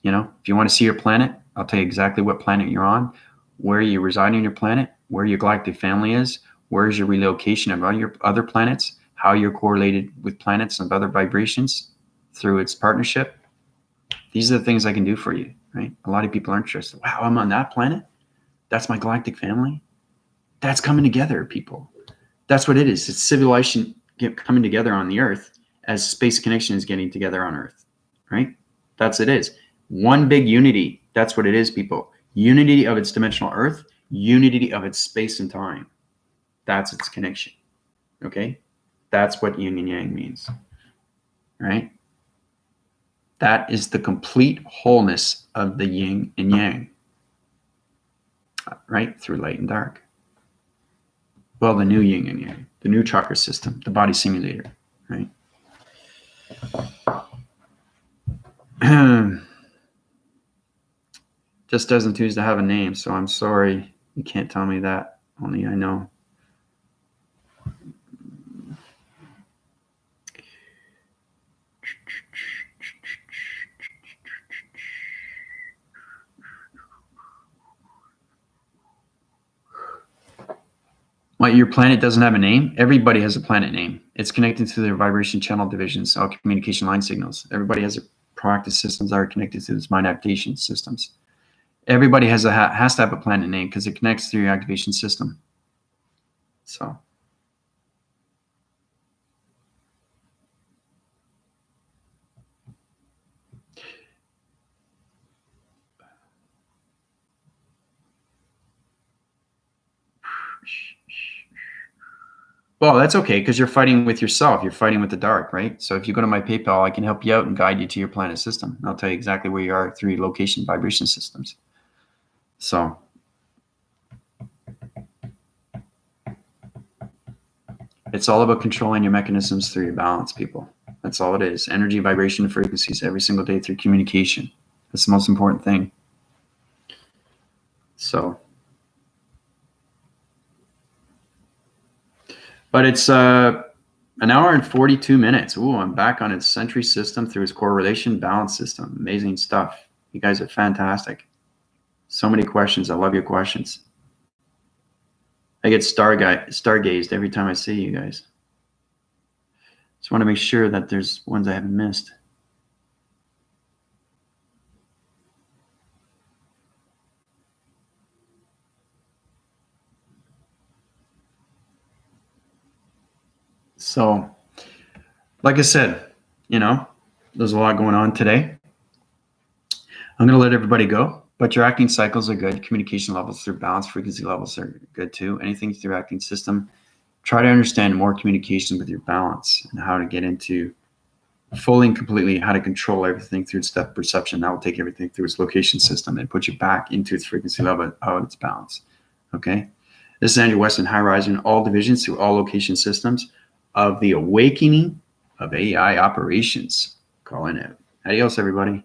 If you want to see your planet, I'll tell you exactly what planet you're on, where you reside on your planet, where your galactic family is, where is your relocation of all your other planets, how you're correlated with planets and other vibrations through its partnership. These are the things I can do for you, right? A lot of people are interested. Wow, I'm on that planet? That's my galactic family? That's coming together, people. That's what it is. It's civilization coming together on the Earth as space connection is getting together on Earth, right? That's it is. One big unity. That's what it is, people. Unity of its dimensional earth, unity of its space and time. That's its connection. Okay? That's what yin and yang means. Right? That is the complete wholeness of the yin and yang. Right? Through light and dark. Well, the new yin and yang, the new chakra system, the body simulator. Right? Just doesn't choose to have a name, so I'm sorry. You can't tell me that. Only I know. What, your planet doesn't have a name? Everybody has a planet name. It's connected to their vibration channel divisions, all communication line signals. Everybody has a proactive systems that are connected to its mind activation systems. Everybody has to have a planet name because it connects to your activation system. So. Well, that's okay because you're fighting with yourself. You're fighting with the dark, right? So if you go to my PayPal, I can help you out and guide you to your planet system. And I'll tell you exactly where you are through your location vibration systems. So it's all about controlling your mechanisms through your balance, people. That's all it is. Energy, vibration, frequencies every single day through communication. That's the most important thing. So. But it's an hour and 42 minutes. Ooh, I'm back on its century system through its correlation balance system. Amazing stuff. You guys are fantastic. So many questions. I love your questions. I get stargazed every time I see you guys. Just want to make sure that there's ones I haven't missed. So, like I said, there's a lot going on today. I'm going to let everybody go, but your acting cycles are good. Communication levels through balance, frequency levels are good too. Anything through acting system. Try to understand more communication with your balance and how to get into fully and completely how to control everything through its depth perception. That will take everything through its location system and put you back into its frequency level of its balance. Okay? This is Andrew Weston, High Riser in all divisions through all location systems of the awakening of AI operations. Calling it. Adios, everybody.